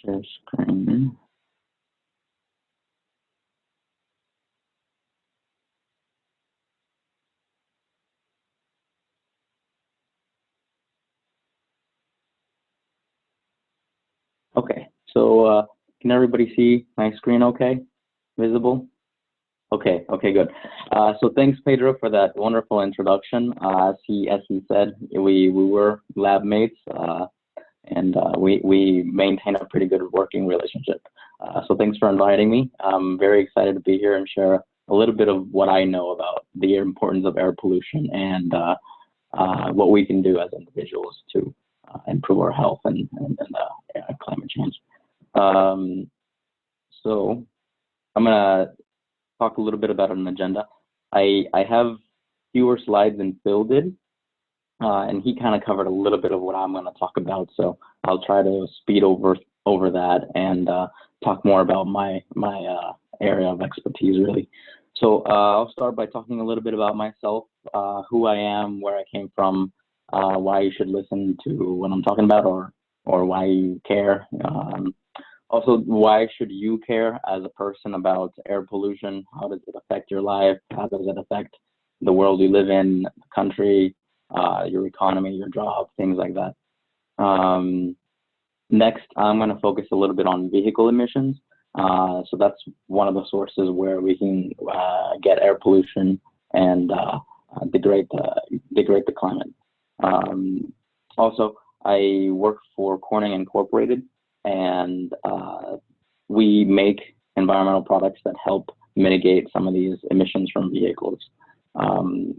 Share screen. Okay, so can everybody see my screen okay? Visible? Okay, good. So thanks, Pedro, for that wonderful introduction. As he said, we were lab mates, and we maintain a pretty good working relationship. So thanks for inviting me. I'm very excited to be here and share a little bit of what I know about the importance of air pollution and what we can do as individuals to improve our health and climate change. So I'm gonna talk a little bit about an agenda. I have fewer slides than Phil did, and he kind of covered a little bit of what I'm going to talk about. So I'll try to speed over that and talk more about my area of expertise, really. So I'll start by talking a little bit about myself, who I am, where I came from, why you should listen to what I'm talking about, or why you care. Also, why should you care as a person about air pollution? How does it affect your life? How does it affect the world you live in, the country, your economy, your job, things like that. Next, I'm going to focus a little bit on vehicle emissions. So that's one of the sources where we can get air pollution and degrade the climate. Also, I work for Corning Incorporated, and we make environmental products that help mitigate some of these emissions from vehicles.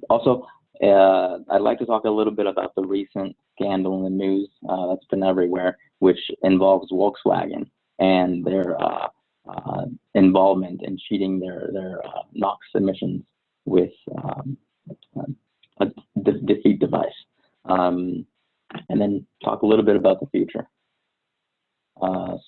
Also, I'd like to talk a little bit about the recent scandal in the news that's been everywhere, which involves Volkswagen and their involvement in cheating their NOx emissions with a defeat device. And then talk a little bit about the future.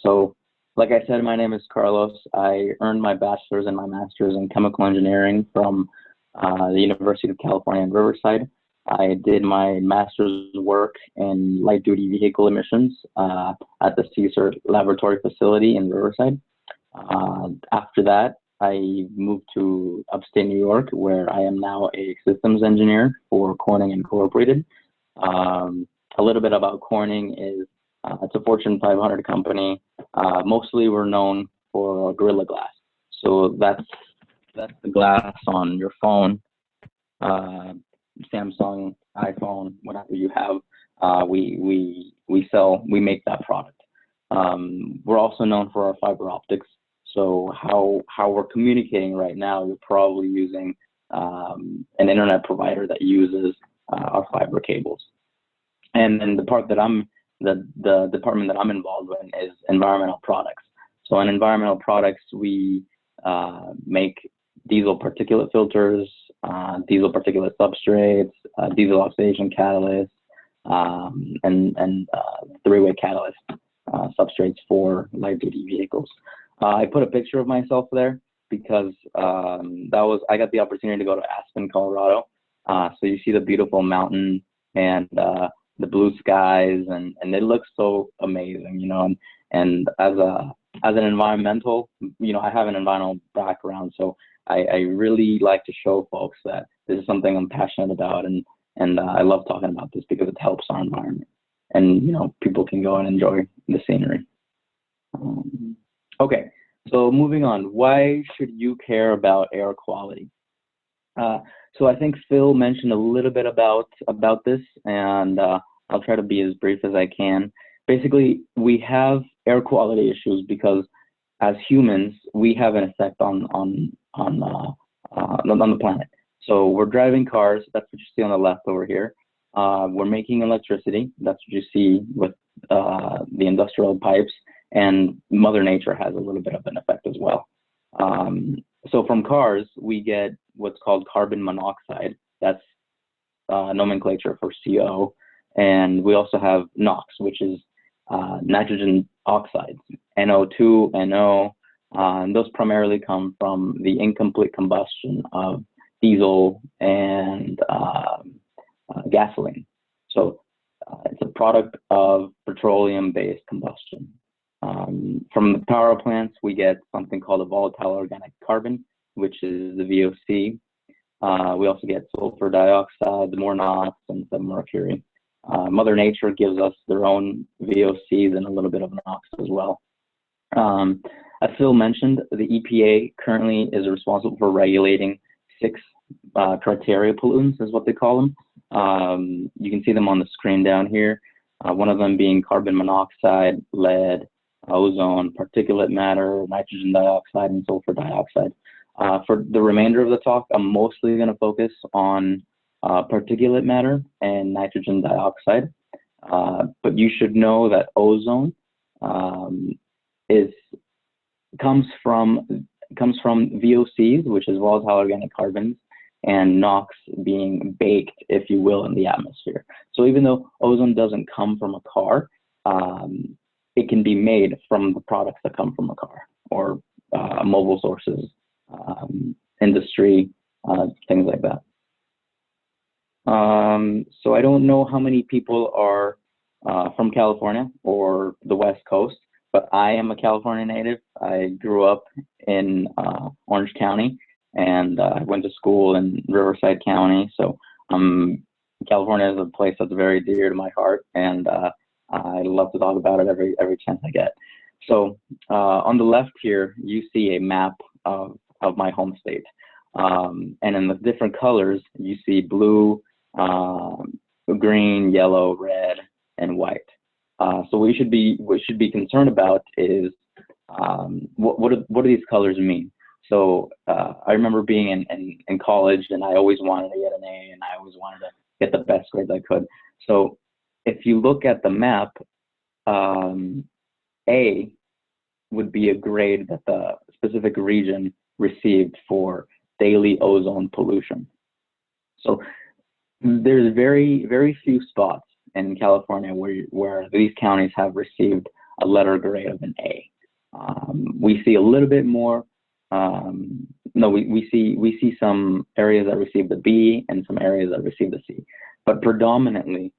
So, like I said, my name is Carlos. I earned my bachelor's and my master's in chemical engineering from the University of California in Riverside. I did my master's work in light-duty vehicle emissions at the CSER laboratory facility in Riverside. After that, I moved to upstate New York, where I am now a systems engineer for Corning Incorporated. A little bit about Corning is it's a Fortune 500 company. Mostly we're known for Gorilla Glass. So that's the glass on your phone, Samsung, iPhone, whatever you have. We make that product. We're also known for our fiber optics. So how we're communicating right now, you're probably using an internet provider that uses our fiber cables. And then the department that I'm involved in is environmental products. So in environmental products, we make diesel particulate filters, diesel particulate substrates, diesel oxidation catalysts, and three-way catalyst substrates for light-duty vehicles. I put a picture of myself there because I got the opportunity to go to Aspen, Colorado. So you see the beautiful mountain and the blue skies, and it looks so amazing, you know. And as an environmental, you know, I have an environmental background, so I really like to show folks that this is something I'm passionate about, and I love talking about this because it helps our environment, and you know, people can go and enjoy the scenery. Okay, so moving on, why should you care about air quality? So I think Phil mentioned a little bit about this, and I'll try to be as brief as I can. Basically, we have air quality issues because as humans, we have an effect on the planet. So we're driving cars. That's what you see on the left over here. We're making electricity. That's what you see with the industrial pipes. And Mother Nature has a little bit of an effect as well. So from cars, we get what's called carbon monoxide. That's nomenclature for CO. And we also have NOx, which is nitrogen oxides, NO2, NO. And those primarily come from the incomplete combustion of diesel and gasoline. So it's a product of petroleum-based combustion. From the power plants, we get something called a volatile organic carbon, which is the VOC. We also get sulfur dioxide, more NOx, and some mercury. Mother Nature gives us their own VOCs and a little bit of NOx as well. As Phil mentioned, the EPA currently is responsible for regulating 6 criteria pollutants, is what they call them. You can see them on the screen down here. One of them being carbon monoxide, lead, ozone, particulate matter, nitrogen dioxide, and sulfur dioxide. For the remainder of the talk, I'm mostly going to focus on particulate matter and nitrogen dioxide. But you should know that ozone comes from VOCs, which is volatile organic carbons, and NOx being baked, if you will, in the atmosphere. So even though ozone doesn't come from a car, it can be made from the products that come from a car or mobile sources, industry, things like that. So I don't know how many people are from California or the West Coast. but I am a California native. I grew up in Orange County, and I went to school in Riverside County. So California is a place that's very dear to my heart, and I love to talk about it every chance I get. So on the left here, you see a map of my home state. And in the different colors, you see blue, green, yellow, red, and white. So what we should be concerned about is what do these colors mean? So I remember being in college, and I always wanted to get an A, and I always wanted to get the best grades I could. So if you look at the map, A would be a grade that the specific region received for daily ozone pollution. So there's very few spots in California where these counties have received a letter grade of an A. We see a little bit more. No, we see some areas that receive the B and some areas that receive the C, but predominantly,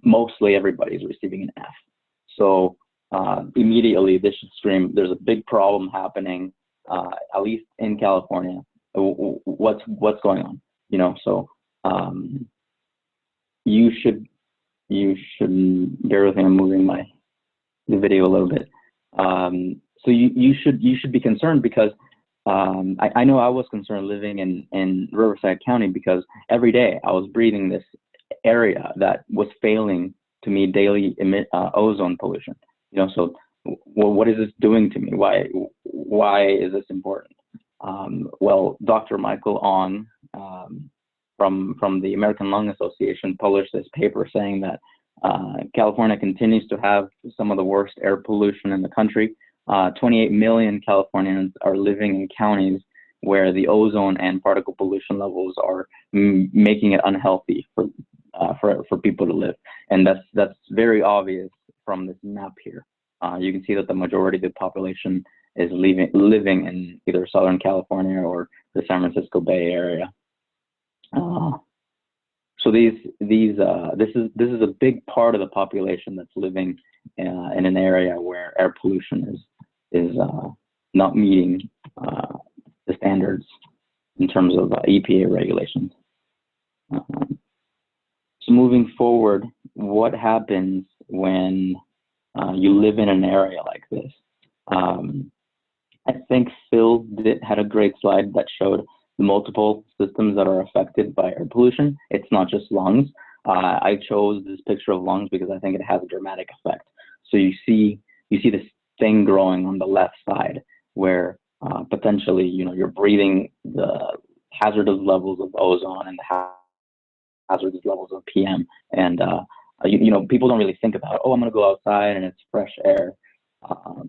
mostly everybody's receiving an F. So immediately this should scream, there's a big problem happening, at least in California. What's going on? You know, so you should bear with me. I'm moving the video a little bit. So you should be concerned, because I know I was concerned living in Riverside County, because every day I was breathing this area that was failing to meet daily ozone pollution. You know, so what is this doing to me? Why is this important? Well, Dr. Michael Ong from the American Lung Association published this paper saying that California continues to have some of the worst air pollution in the country. 28 million Californians are living in counties where the ozone and particle pollution levels are making it unhealthy for people to live, and that's very obvious from this map here. You can see that the majority of the population is living in either Southern California or the San Francisco Bay Area. So this is a big part of the population that's living in an area where air pollution is not meeting the standards in terms of EPA regulations. So moving forward, what happens when you live in an area like this? I think Phil had a great slide that showed the multiple systems that are affected by air pollution. It's not just lungs. I chose this picture of lungs because I think it has a dramatic effect. So you see this thing growing on the left side where potentially, you know, you're breathing the hazardous levels of ozone and the hazardous levels of PM. And you know, people don't really think about, oh, I'm going to go outside and it's fresh air.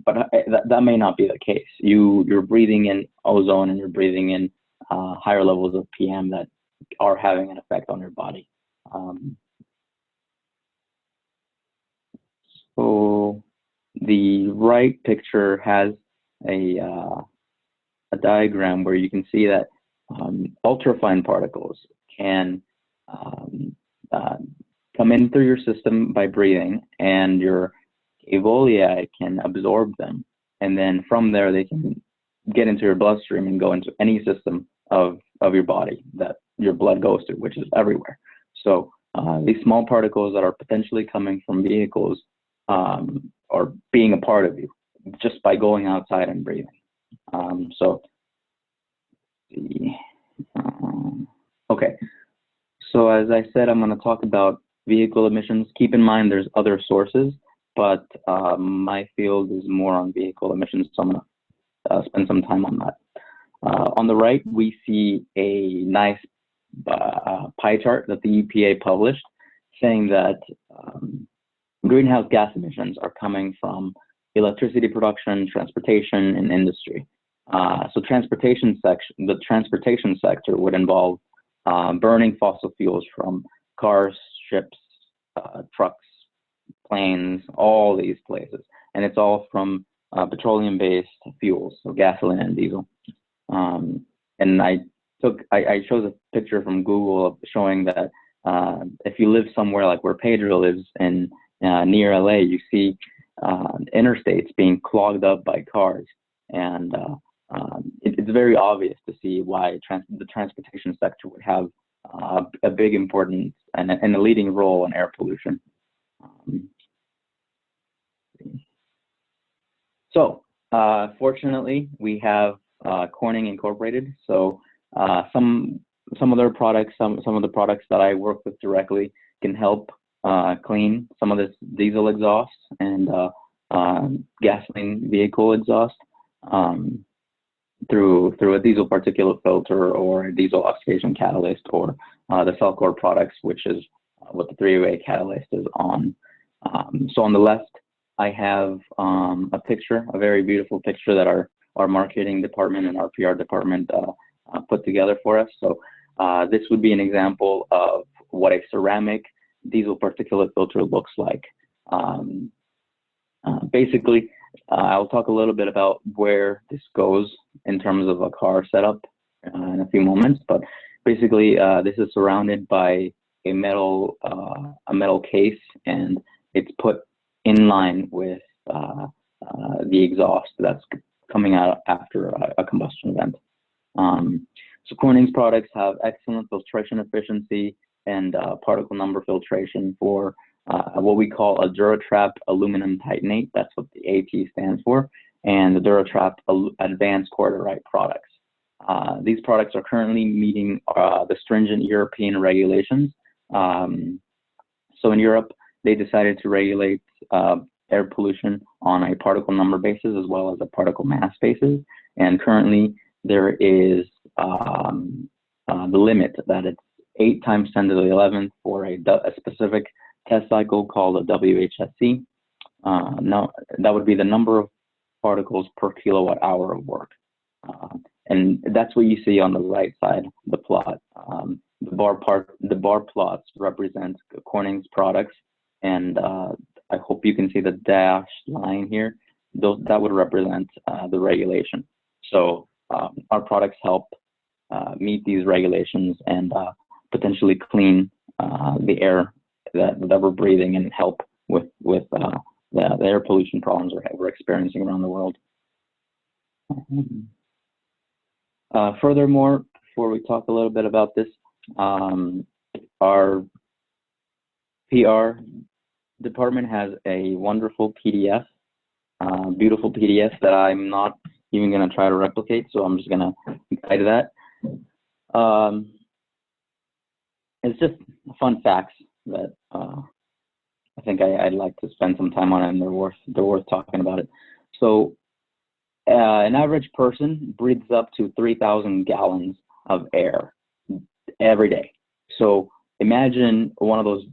But that may not be the case. You're breathing in ozone and you're breathing in higher levels of PM that are having an effect on your body. So the right picture has a diagram where you can see that ultrafine particles can come in through your system by breathing, and your alveoli can absorb them, and then from there they can get into your bloodstream and go into any system of your body that your blood goes to, which is everywhere. So these small particles that are potentially coming from vehicles are being a part of you just by going outside and breathing. Okay, so as I said, I'm going to talk about vehicle emissions. Keep in mind there's other sources, but my field is more on vehicle emissions, so I'm going to spend some time on that. On the right, we see a nice pie chart that the EPA published saying that greenhouse gas emissions are coming from electricity production, transportation, and industry. So the transportation sector would involve burning fossil fuels from cars, ships, trucks, planes, all these places. And it's all from petroleum-based fuels, so gasoline and diesel. And I chose a picture from Google showing that if you live somewhere like where Pedro lives in near LA, you see interstates being clogged up by cars, and it's very obvious to see why the transportation sector would have a big importance and a leading role in air pollution. So fortunately, we have Corning Incorporated. So some of their products, some of the products that I work with directly can help clean some of this diesel exhaust and gasoline vehicle exhaust through a diesel particulate filter or a diesel oxidation catalyst, or the Felcor products, which is what the three-way catalyst is on. So on the left, I have a picture, a very beautiful picture that our marketing department and our PR department put together for us. So this would be an example of what a ceramic diesel particulate filter looks like. Basically, I'll talk a little bit about where this goes in terms of a car setup in a few moments, but basically this is surrounded by a metal case, and it's put in line with the exhaust that's coming out after a combustion event. So Corning's products have excellent filtration efficiency and particle number filtration for what we call a DuraTrap aluminum titanate. That's what the AT stands for, and the DuraTrap advanced cordierite products. These products are currently meeting the stringent European regulations. So in Europe, they decided to regulate air pollution on a particle number basis as well as a particle mass basis. And currently, there is the limit that it's 8 times 10 to the 11th for a specific test cycle called a WHSC. Now, that would be the number of particles per kilowatt hour of work. And that's what you see on the right side of the plot. The bar plots represent Corning's products, and I hope you can see the dashed line here. That would represent the regulation. So our products help meet these regulations and potentially clean the air that we're breathing and help with the air pollution problems we're experiencing around the world. Furthermore, before we talk a little bit about this, our PR department has a wonderful PDF, beautiful PDF that I'm not even going to try to replicate, so I'm just going to guide that. It's just fun facts that I think I'd like to spend some time on, and they're worth talking about it. So an average person breathes up to 3,000 gallons of air every day. So imagine one of those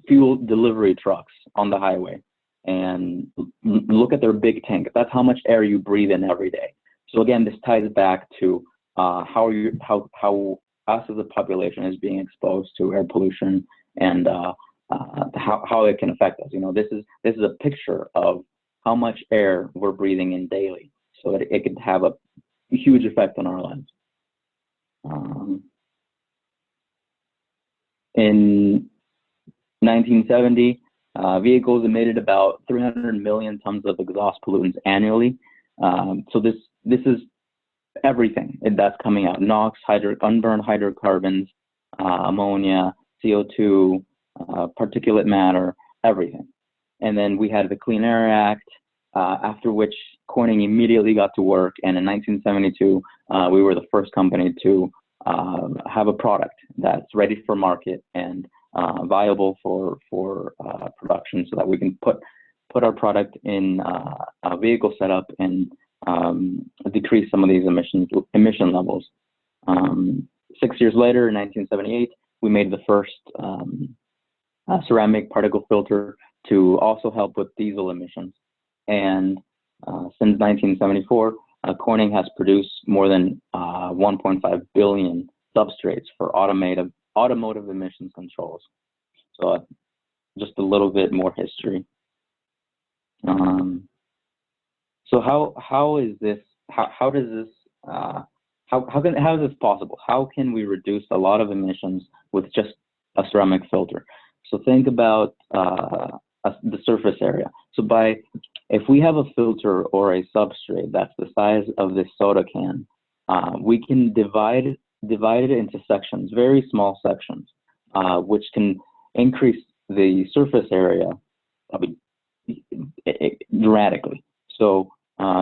fuel delivery trucks on the highway and look at their big tank. That's how much air you breathe in every day. So again, this ties back to how us as a population is being exposed to air pollution and how it can affect us. You know, this is a picture of how much air we're breathing in daily, so that it could have a huge effect on our lives. In 1970, vehicles emitted about 300 million tons of exhaust pollutants annually. So this is everything that's coming out: NOx, unburned hydrocarbons, ammonia, CO2, particulate matter, everything. And then we had the Clean Air Act, after which Corning immediately got to work. And in 1972, we were the first company to have a product that's ready for market and viable for production, so that we can put our product in a vehicle setup and decrease some of these emission levels. 6 years later, in 1978, we made the first ceramic particle filter to also help with diesel emissions. And since 1974, Corning has produced more than 1.5 billion substrates for automotive emissions controls. So just a little bit more history. So how is this possible? How can we reduce a lot of emissions with just a ceramic filter? So think about the surface area. So if we have a filter or a substrate that's the size of this soda can, we can divide it into sections, very small sections, which can increase the surface area dramatically. So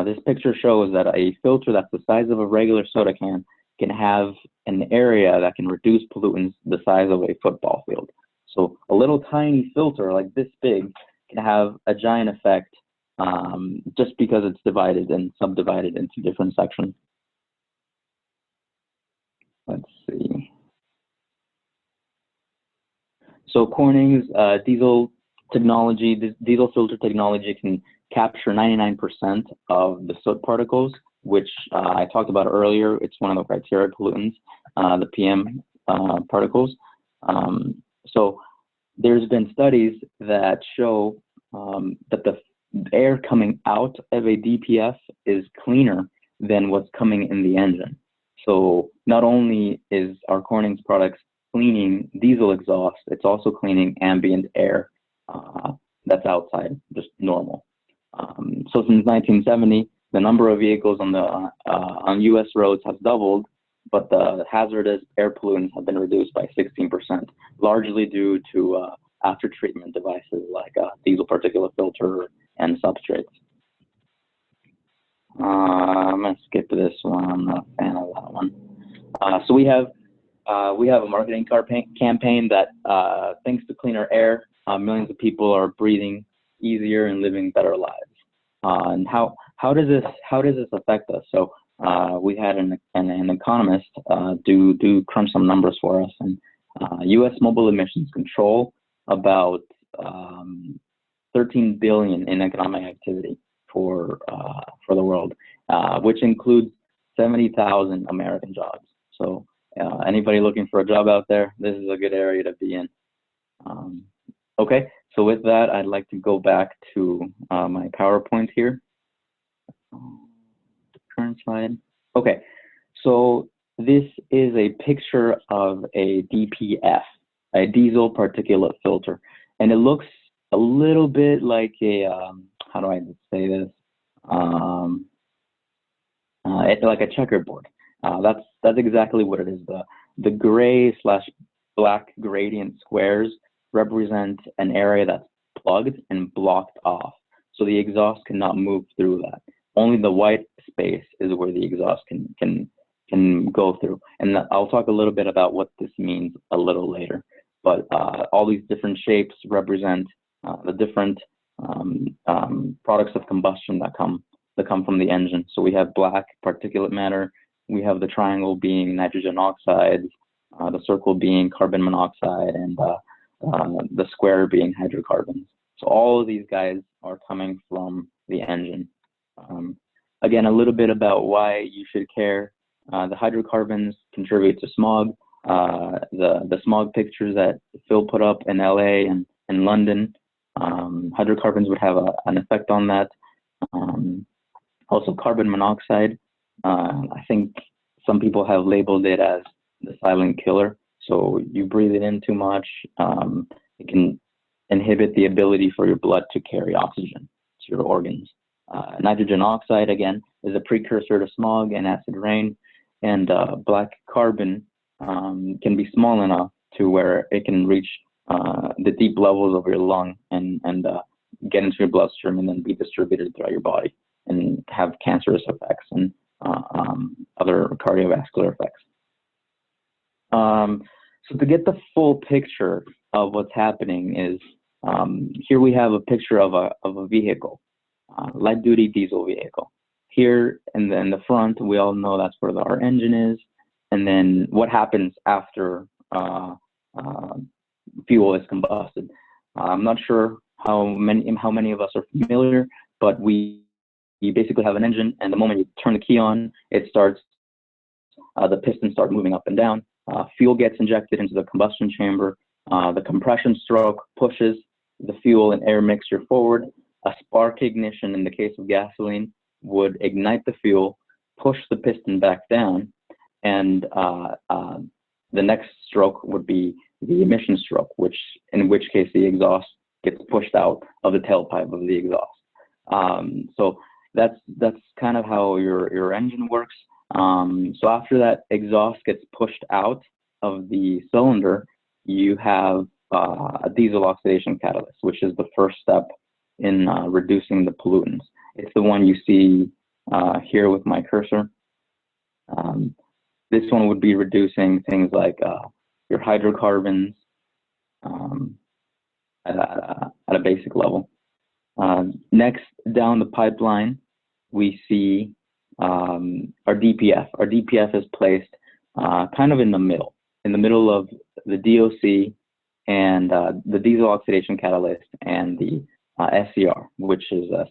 this picture shows that a filter that's the size of a regular soda can have an area that can reduce pollutants the size of a football field. So a little tiny filter like this big can have a giant effect just because it's divided and subdivided into different sections. Let's see. So Corning's diesel filter technology can capture 99% of the soot particles, which I talked about earlier. It's one of the criteria pollutants, the PM particles. So there's been studies that show that the air coming out of a DPF is cleaner than what's coming in the engine. So not only is our Corning's products cleaning diesel exhaust, it's also cleaning ambient air that's outside, just normal. So since 1970, the number of vehicles on U.S. roads has doubled, but the hazardous air pollutants have been reduced by 16%, largely due to after-treatment devices like diesel particulate filter and substrates. I'm going to skip this one. I'm not a fan of that one. So we have a marketing campaign that, thanks to cleaner air, millions of people are breathing easier and living better lives. And how does this affect us? So we had an economist do crunch some numbers for us, and U.S. mobile emissions control about 13 billion in economic activity for the world, which includes 70,000 American jobs. So anybody looking for a job out there, this is a good area to be in. Okay, so with that, I'd like to go back to my PowerPoint here. Current slide. Okay, so this is a picture of a DPF, a diesel particulate filter, and it looks a little bit like a how do I say this? It's like a checkerboard. That's exactly what it is. The gray / black gradient squares represent an area that's plugged and blocked off, so the exhaust cannot move through that. Only the white space is where the exhaust can go through, and I'll talk a little bit about what this means a little later. But all these different shapes represent the different products of combustion that come from the engine. So we have black particulate matter, we have the triangle being nitrogen oxides, the circle being carbon monoxide, and the square being hydrocarbons. So all of these guys are coming from the engine. Again, a little bit about why you should care. The hydrocarbons contribute to smog. The smog pictures that Phil put up in LA and in London, hydrocarbons would have an effect on that. Also carbon monoxide, I think some people have labeled it as the silent killer. So you breathe it in too much, it can inhibit the ability for your blood to carry oxygen to your organs. Nitrogen oxide, again, is a precursor to smog and acid rain, and black carbon can be small enough to where it can reach the deep levels of your lung and get into your bloodstream and then be distributed throughout your body and have cancerous effects and other cardiovascular effects. So to get the full picture of what's happening is, here we have a picture of a vehicle, light duty diesel vehicle. Here in the front, we all know that's where our engine is, and then what happens after fuel is combusted. I'm not sure how many of us are familiar, but you basically have an engine, and the moment you turn the key on, it starts, the pistons start moving up and down. Fuel gets injected into the combustion chamber. The compression stroke pushes the fuel and air mixture forward. A spark ignition, in the case of gasoline, would ignite the fuel, push the piston back down, and the next stroke would be the emission stroke, in which case the exhaust gets pushed out of the tailpipe of the exhaust. So that's kind of how your engine works. So after that exhaust gets pushed out of the cylinder, you have a diesel oxidation catalyst, which is the first step in reducing the pollutants. It's the one you see here with my cursor. This one would be reducing things like your hydrocarbons at a basic level. Next, down the pipeline, we see our DPF. Our DPF is placed kind of in the middle of the DOC and the diesel oxidation catalyst and the SCR, which is a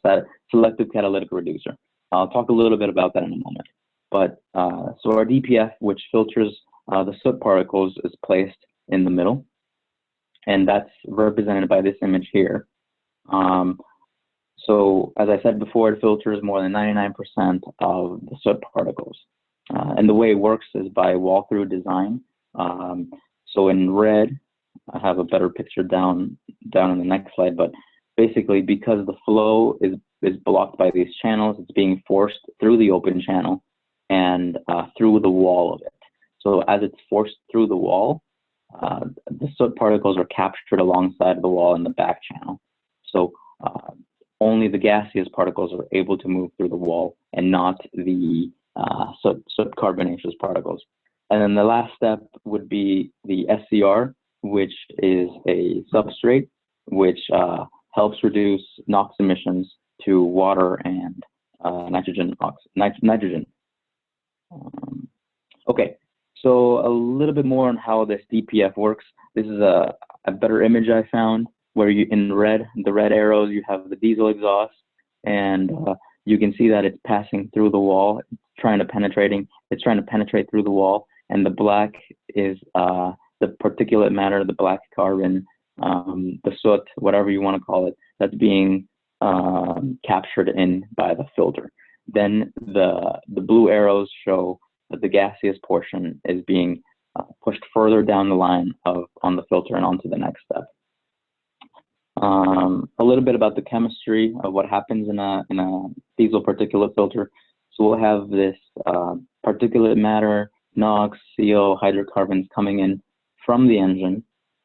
selective catalytic reducer. I'll talk a little bit about that in a moment. But so our DPF, which filters the soot particles, is placed in the middle, and that's represented by this image here. So as I said before, it filters more than 99% of the soot particles. And the way it works is by wall-through design. So in red, I have a better picture down in the next slide, but basically because the flow is blocked by these channels, it's being forced through the open channel and through the wall of it. So as it's forced through the wall, the soot particles are captured alongside the wall in the back channel. So only the gaseous particles are able to move through the wall and not the soot carbonaceous particles. And then the last step would be the SCR, which is a substrate which helps reduce NOx emissions to water and nitrogen. Okay, so a little bit more on how this DPF works. This is a better image I found, where you in red, the red arrows, you have the diesel exhaust, and you can see that it's passing through the wall, it's trying to penetrate through the wall, and the black is the particulate matter, the black carbon, the soot, whatever you want to call it, that's being captured in by the filter. Then the blue arrows show that the gaseous portion is being pushed further down the line on the filter and onto the next step. A little bit about the chemistry of what happens in a diesel particulate filter. So we'll have this particulate matter, NOx, CO, hydrocarbons coming in from the engine,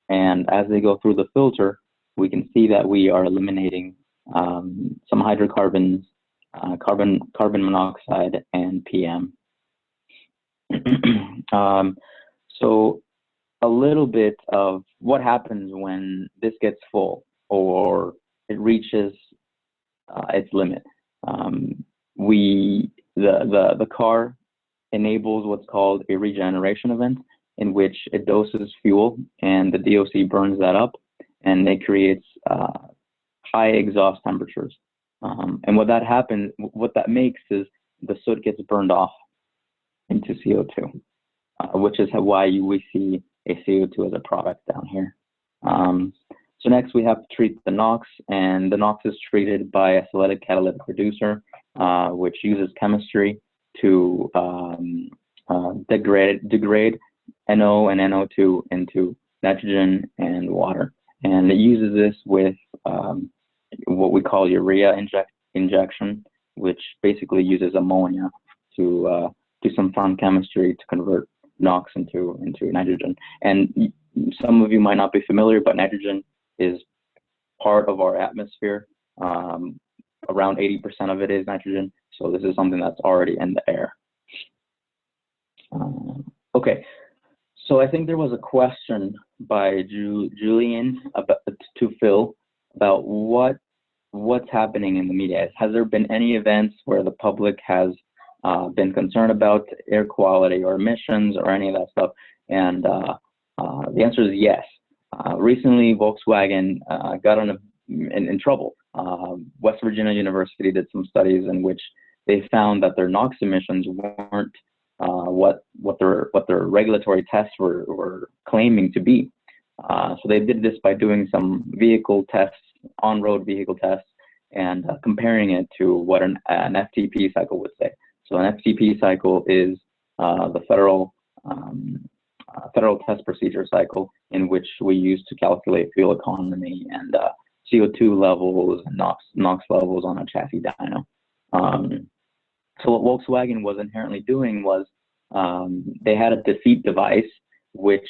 and as they go through the filter, we can see that we are eliminating some hydrocarbons, carbon monoxide, and PM. So a little bit of what happens when this gets full or it reaches its limit. The car enables what's called a regeneration event, in which it doses fuel and the DOC burns that up, and it creates high exhaust temperatures. And what that makes is the soot gets burned off into CO2, which is why we see a CO2 as a product down here. So next we have to treat the NOx, and the NOx is treated by a selective catalytic reducer, which uses chemistry to degrade NO and NO2 into nitrogen and water. And it uses this with what we call urea injection, which basically uses ammonia to do some fun chemistry to convert NOx into nitrogen. And some of you might not be familiar, but nitrogen is part of our atmosphere. Around 80% of it is nitrogen, so this is something that's already in the air. Okay, so I think there was a question by Julian to Phil about what's happening in the media. Has there been any events where the public has been concerned about air quality or emissions or any of that stuff? And the answer is yes. Recently, Volkswagen got in trouble. West Virginia University did some studies in which they found that their NOx emissions weren't what their regulatory tests were claiming to be. So they did this by doing some vehicle tests, on-road vehicle tests, and comparing it to what an FTP cycle would say. So an FTP cycle is the federal test procedure cycle, in which we use to calculate fuel economy and CO2 levels and NOx levels on a chassis dyno. So what Volkswagen was inherently doing was they had a defeat device, which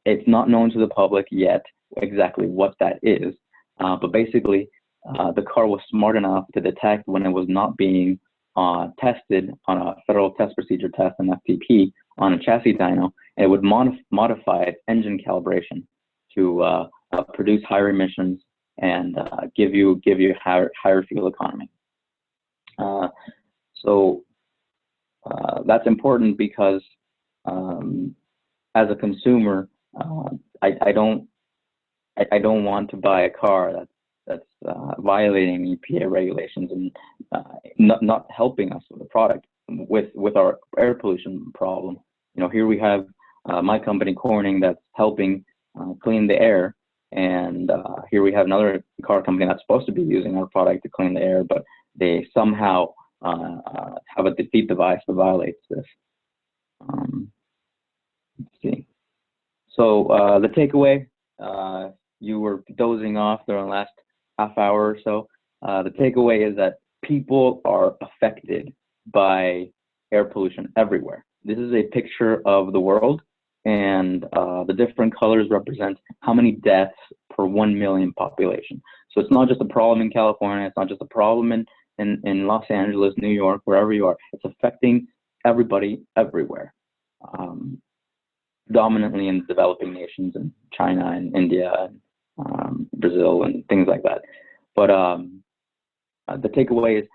it's not known to the public yet exactly what that is. But basically, the car was smart enough to detect when it was not being tested on a federal test procedure test, an FTP, on a chassis dyno, and it would modify its engine calibration to produce higher emissions and give you higher fuel economy. So that's important because as a consumer, I don't want to buy a car that's violating EPA regulations and not helping us with the product with our air pollution problem. You know, here we have my company Corning that's helping clean the air, and here we have another car company that's supposed to be using our product to clean the air, but they somehow have a defeat device that violates this. Let's see. So the takeaway, you were dozing off during the last half hour or so. The takeaway is that people are affected by air pollution everywhere. This is a picture of the world, and the different colors represent how many deaths per 1 million population. So it's not just a problem in California, it's not just a problem in Los Angeles, New York, wherever you are. It's affecting everybody everywhere. Dominantly in developing nations, in China and India and Brazil and things like that. But the takeaway is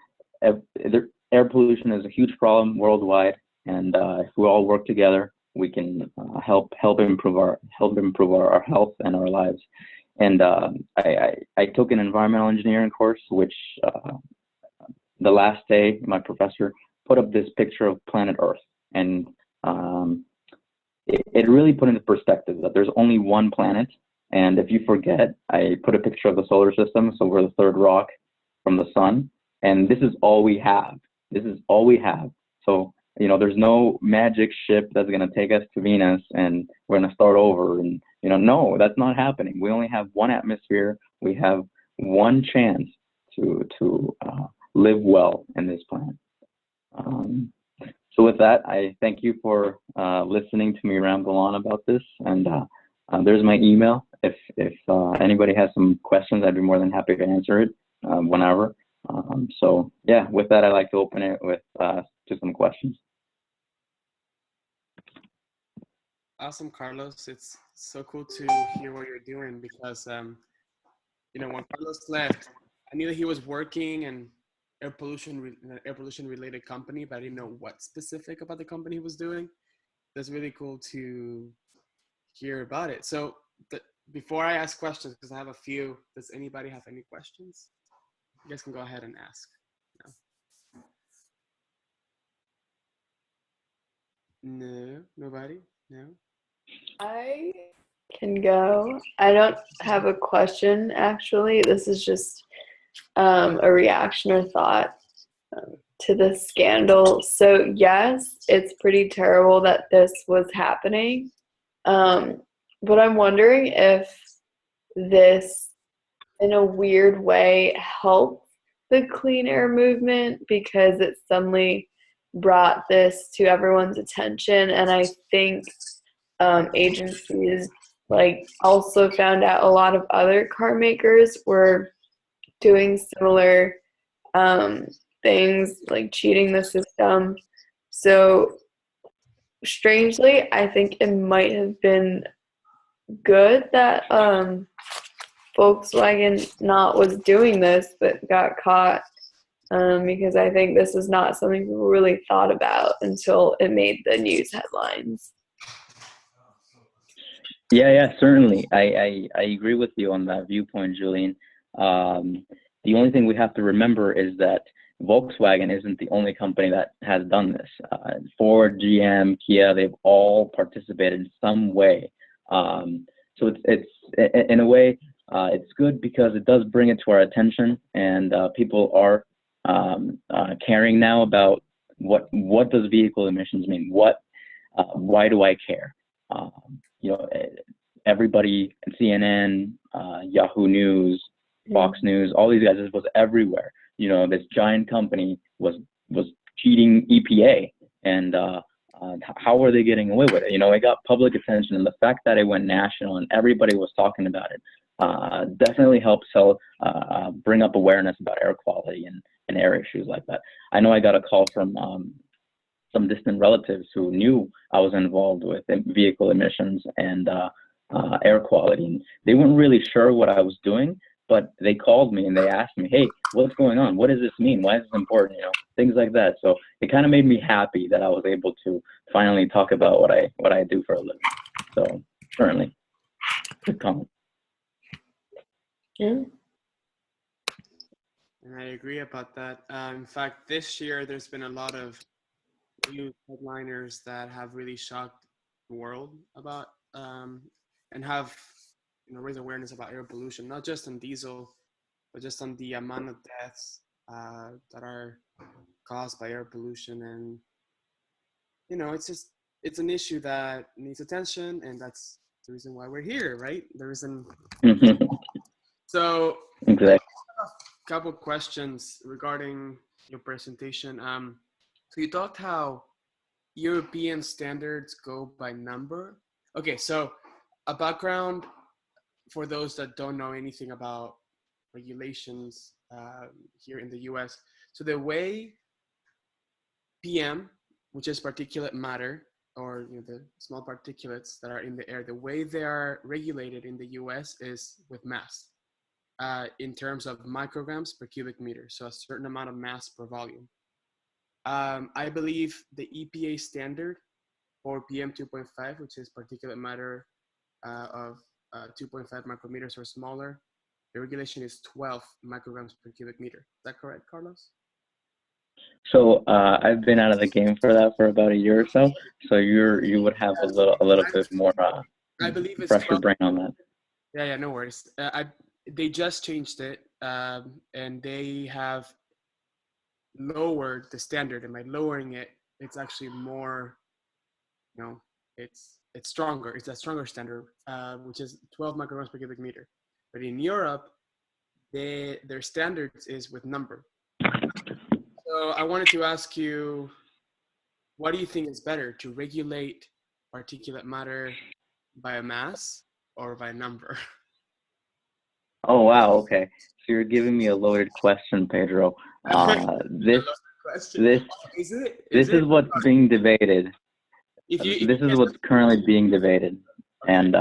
air pollution is a huge problem worldwide, and if we all work together, we can help improve our health and our lives. And I took an environmental engineering course, which the last day my professor put up this picture of planet Earth, and it really put into perspective that there's only one planet. And if you forget, I put a picture of the solar system, so we're the third rock from the sun, and this is all we have. This is all we have. So, you know, there's no magic ship that's going to take us to Venus and we're going to start over. And, you know, no, that's not happening. We only have one atmosphere. We have one chance to live well in this planet. So with that, I thank you for listening to me ramble on about this. And there's my email. If anybody has some questions, I'd be more than happy to answer it whenever. So yeah, with that, I'd like to open it with to some questions. Awesome, Carlos. It's so cool to hear what you're doing because, you know, when Carlos left, I knew that he was working in air pollution related company, but I didn't know what specific about the company he was doing. That's really cool to hear about it. So before I ask questions, because I have a few, does anybody have any questions? You guys can go ahead and ask. No, nobody? No? I can go. I don't have a question, actually. This is just a reaction or thought to the scandal. So yes, it's pretty terrible that this was happening. But I'm wondering if this, in a weird way, helped the clean air movement because it suddenly brought this to everyone's attention. And I think agencies also found out a lot of other car makers were doing similar things, like cheating the system. So strangely, I think it might have been good that Volkswagen was doing this but got caught, because I think this is not something people really thought about until it made the news headlines. Yeah, certainly. I agree with you on that viewpoint, Julian. The only thing we have to remember is that Volkswagen isn't the only company that has done this. Ford, GM, Kia, they've all participated in some way. So it's in a way, it's good because it does bring it to our attention, and people are caring now about what does vehicle emissions mean? Why do I care? You know, everybody, CNN, Yahoo News, Fox News, all these guys, this was everywhere. You know, this giant company was cheating EPA, and how are they getting away with it? You know, it got public attention, and the fact that it went national and everybody was talking about it definitely helps bring up awareness about air quality and air issues like that. I know I got a call from some distant relatives who knew I was involved with vehicle emissions and air quality, and they weren't really sure what I was doing, but they called me and they asked me, hey, what's going on? What does this mean? Why is this important? You know, things like that. So it kind of made me happy that I was able to finally talk about what I do for a living. So certainly, good comment. Yeah. And I agree about that. In fact, this year there's been a lot of new headliners that have really shocked the world about and have raised awareness about air pollution, not just on diesel, but just on the amount of deaths that are caused by air pollution. And it's an issue that needs attention, and that's the reason why we're here, right? The reason. So Exactly. a couple of questions regarding your presentation. So you talked how European standards go by number. Okay, so a background for those that don't know anything about regulations here in the US. So the way PM, which is particulate matter, or the small particulates that are in the air, the way they are regulated in the US is with mass in terms of micrograms per cubic meter. So a certain amount of mass per volume. I believe the EPA standard for PM 2.5, which is particulate matter of 2.5 micrometers or smaller, the regulation is 12 micrograms per cubic meter. Is that correct, Carlos? So I've been out of the game for that for about a year or so. So you would have a little bit more I believe it's fresher 12. brain on that. Yeah, no worries. They just changed it, and they have lowered the standard. And by lowering it, it's actually more, it's stronger. It's a stronger standard, which is 12 micrograms per cubic meter. But in Europe, their standards is with number. So I wanted to ask you, what do you think is better, to regulate particulate matter by a mass or by number? Oh wow, okay. So you're giving me a loaded question, Pedro. This is what's being debated. This is what's currently being debated, and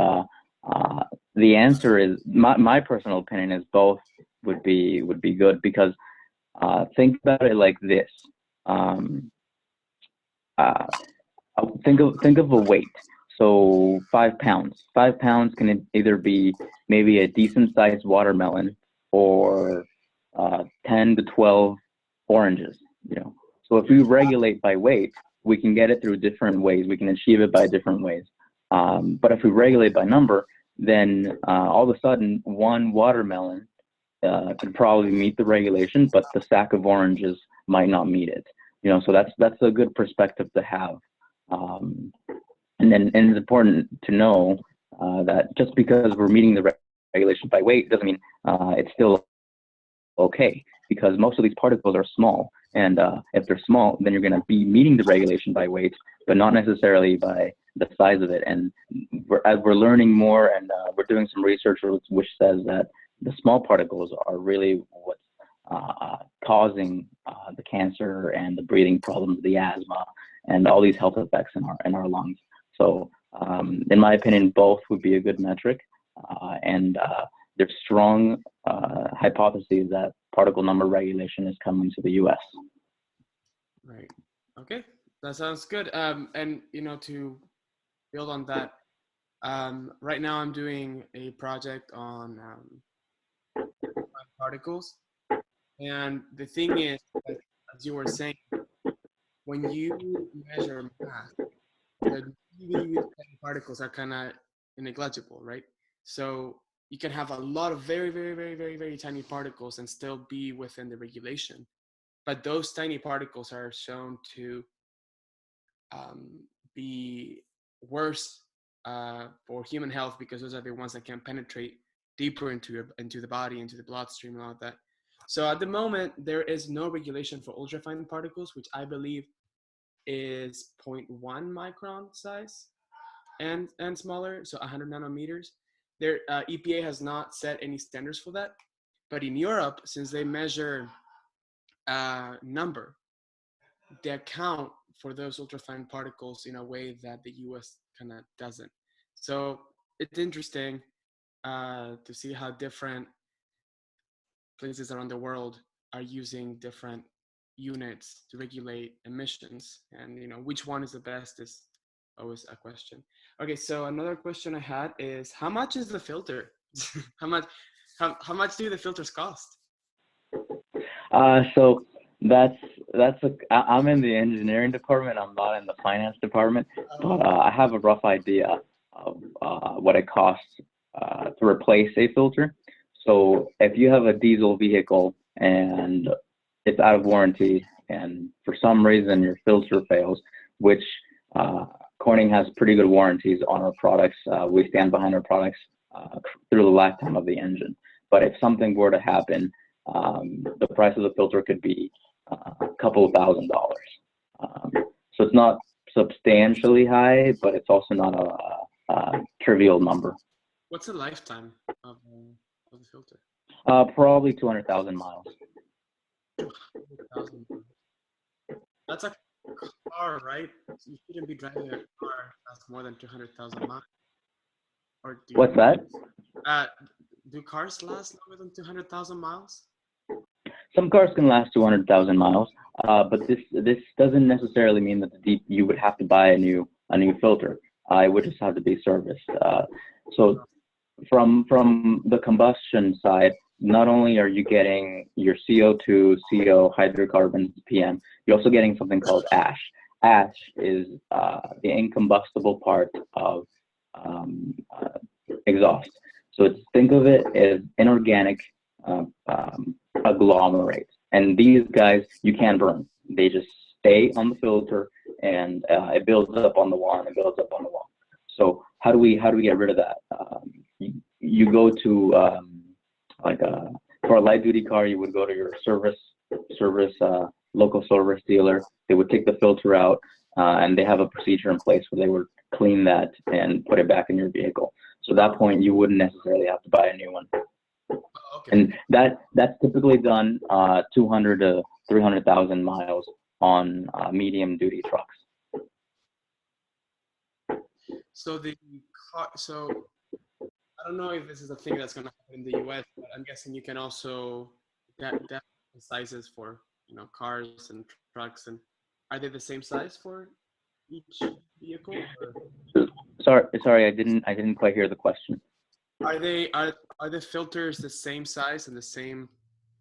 the answer is my personal opinion is both would be good, because think about it like this. Think of a weight. So 5 pounds. 5 pounds can either be maybe a decent sized watermelon or 10 to 12 oranges. So if we regulate by weight, we can get it through different ways. We can achieve it by different ways. But if we regulate by number, then all of a sudden one watermelon could probably meet the regulation, but the sack of oranges might not meet it. So that's a good perspective to have. And it's important to know that just because we're meeting the regulation by weight doesn't mean it's still okay, because most of these particles are small, and if they're small, then you're going to be meeting the regulation by weight, but not necessarily by the size of it. And as we're learning more, and we're doing some research which says that the small particles are really what's causing the cancer and the breathing problems, the asthma, and all these health effects in our lungs. So in my opinion, both would be a good metric, and there's strong hypotheses that particle number regulation is coming to the US. Right. Okay, that sounds good. And to build on that, right now I'm doing a project on particles, and the thing is, like, as you were saying, when you measure mass, the really tiny particles are kind of negligible, right? So you can have a lot of very, very, very, very, very tiny particles and still be within the regulation. But those tiny particles are shown to be worse for human health, because those are the ones that can penetrate deeper into the body, into the bloodstream, and all of that. So at the moment, there is no regulation for ultrafine particles, which I believe is zero 0.1 micron size and smaller, so 100 nanometers. Their EPA has not set any standards for that, but in Europe, since they measure number, they account for those ultrafine particles in a way that the US kind of doesn't. So it's interesting to see how different places around the world are using different units to regulate emissions, and which one is the best is always a question. Okay, so another question I had is, how much is the filter? how much how much do the filters cost? So I'm in the engineering department. I'm not in the finance department, but I have a rough idea of what it costs to replace a filter. So if you have a diesel vehicle and it's out of warranty, and for some reason your filter fails, which Corning has pretty good warranties on our products. We stand behind our products through the lifetime of the engine. But if something were to happen, the price of the filter could be a couple of $1,000s. So it's not substantially high, but it's also not a trivial number. What's the lifetime of the filter? Probably 200,000 miles. 200,000. That's a car, right? So you shouldn't be driving a car that's more than 200,000 miles. Or What's that? Do cars last longer than 200,000 miles? Some cars can last 200,000 miles, but this doesn't necessarily mean that you would have to buy a new filter. It would just have to be serviced. So from the combustion side, not only are you getting your CO2, CO, hydrocarbons, PM, you're also getting something called ash. Ash is the incombustible part of exhaust. So think of it as inorganic agglomerates. And these guys, you can't burn. They just stay on the filter, and it builds up on the wall, and it builds up on the wall. So how do we get rid of that? You go to for a light duty car, you would go to your local service dealer. They would take the filter out, and they have a procedure in place where they would clean that and put it back in your vehicle. So at that point, you wouldn't necessarily have to buy a new one. Okay. And that's typically done 200 to 300,000 miles on medium duty trucks. So I don't know if this is a thing that's going to happen in the US, but I'm guessing you can also that sizes for cars and trucks. And are they the same size for each vehicle? Or? Sorry, I didn't quite hear the question. Are the filters the same size and the same,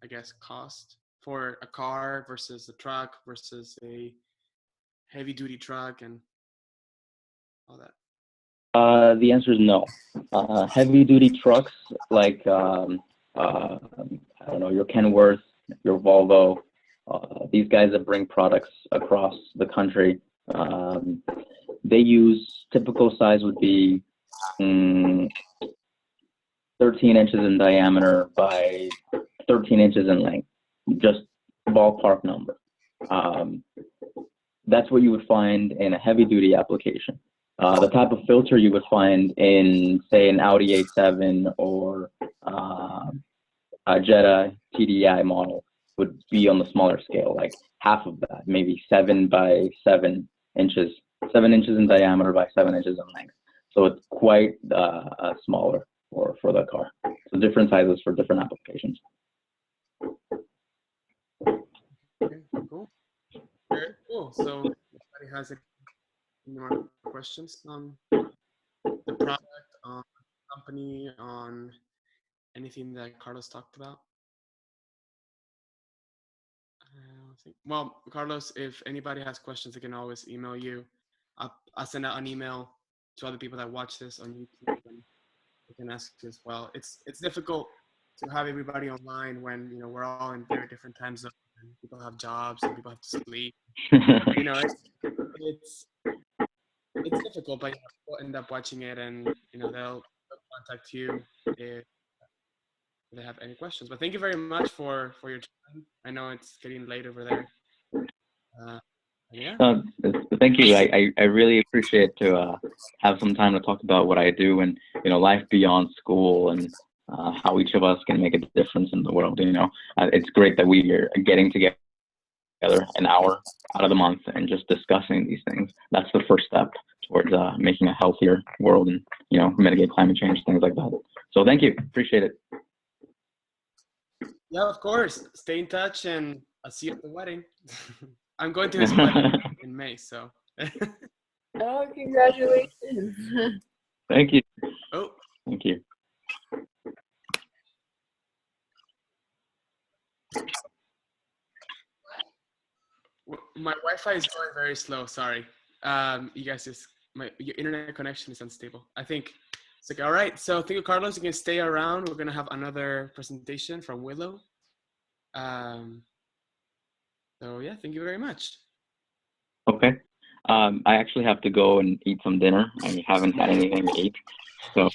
I guess, cost for a car versus a truck versus a heavy duty truck and all that? The answer is no. Heavy duty trucks like I don't know, your Kenworth, your Volvo, these guys that bring products across the country, they use, typical size would be 13 inches in diameter by 13 inches in length, just ballpark number. That's what you would find in a heavy duty application. The type of filter you would find in, say, an Audi A7 or a Jetta TDI model would be on the smaller scale, like half of that, maybe 7 by 7 inches, 7 inches in diameter by 7 inches in length. So it's quite smaller for the car. So different sizes for different applications. Okay, cool. Very cool. So, if anybody has any more questions on the product, on the company, on anything that Carlos talked about? Well, Carlos, if anybody has questions, they can always email you. I'll send out an email to other people that watch this on YouTube, and they can ask you as well. It's difficult to have everybody online when we're all in very different time zones and people have jobs and people have to sleep. It's difficult difficult, but people end up watching it, and they'll contact you if they have any questions. But thank you very much for your time. I know it's getting late over there. Yeah. Thank you. I really appreciate to have some time to talk about what I do and life beyond school and how each of us can make a difference in the world. It's great that we are getting together an hour out of the month and just discussing these things. That's the first step towards making a healthier world and mitigate climate change, things like that. So thank you. Appreciate it. Yeah, of course. Stay in touch, and I'll see you at the wedding. I'm going to his wedding in May, so. Oh, congratulations. Thank you. Oh. Thank you. My Wi-Fi is going very slow. Sorry. You guys your internet connection is unstable. I think it's like, all right. So thank you, Carlos. You can stay around. We're going to have another presentation from Willow. So yeah, thank you very much. Okay. I actually have to go and eat some dinner. I haven't had anything to eat. So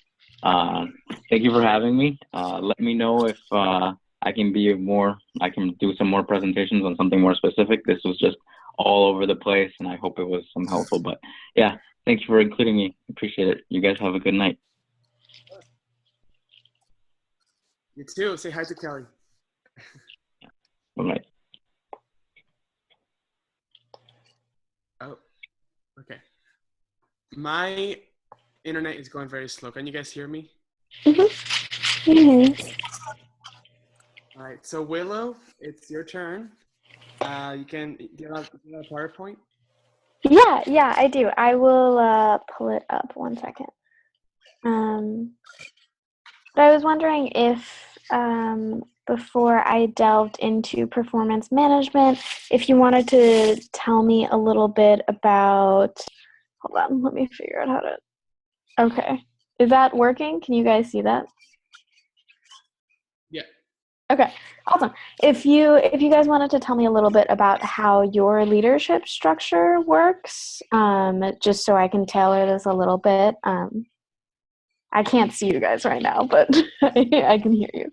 thank you for having me. Let me know if I can do some more presentations on something more specific. This was just all over the place, and I hope it was some helpful. But yeah, thank you for including me. Appreciate it. You guys have a good night. You too. Say hi to Kelly. Bye-bye. Oh, okay. My internet is going very slow. Can you guys hear me? Mm-hmm. Mm-hmm. All right. So Willow, it's your turn. You can get a PowerPoint. Yeah, I do. I will pull it up 1 second. But I was wondering if before I delved into performance management, if you wanted to tell me a little bit about, hold on, let me figure out how to, okay. Is that working? Can you guys see that? Yeah. Okay, awesome. If you guys wanted to tell me a little bit about how your leadership structure works, just so I can tailor this a little bit. I can't see you guys right now, but I can hear you.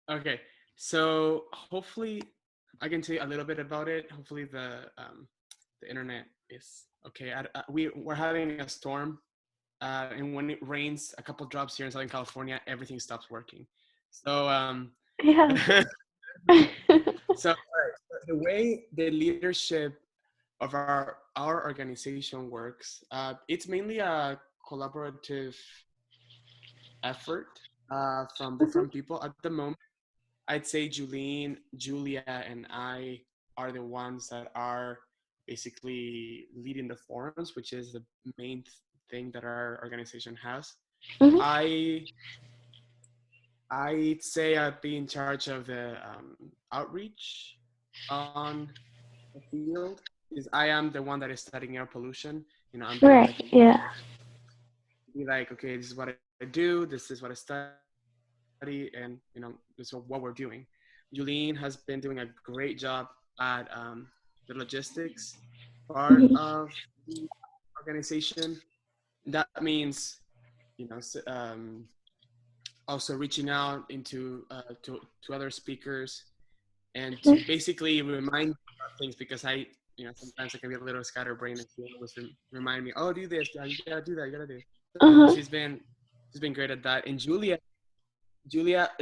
Okay, so hopefully I can tell you a little bit about it. Hopefully the internet is okay. We're having a storm, and when it rains a couple drops here in Southern California, everything stops working. So Yeah. so the way the leadership of our organization works, it's mainly a collaborative effort from different people. At the moment, I'd say Julene, Julia, and I are the ones that are basically leading the forums, which is the main thing that our organization has. Mm-hmm. I'd say I'd be in charge of the outreach on the field, because I am the one that is studying air pollution. I'm the one Right. that Yeah. be like, okay, this is what I do, this is what I study, and this is what we're doing. Julene has been doing a great job at the logistics part Mm-hmm. of the organization. That means, also reaching out into to other speakers and to basically remind me of things, because I sometimes I can be a little scatterbrained, and she always remind me, oh, do this, you gotta do that, you gotta do it. So Uh-huh. she's been great at that. And Julia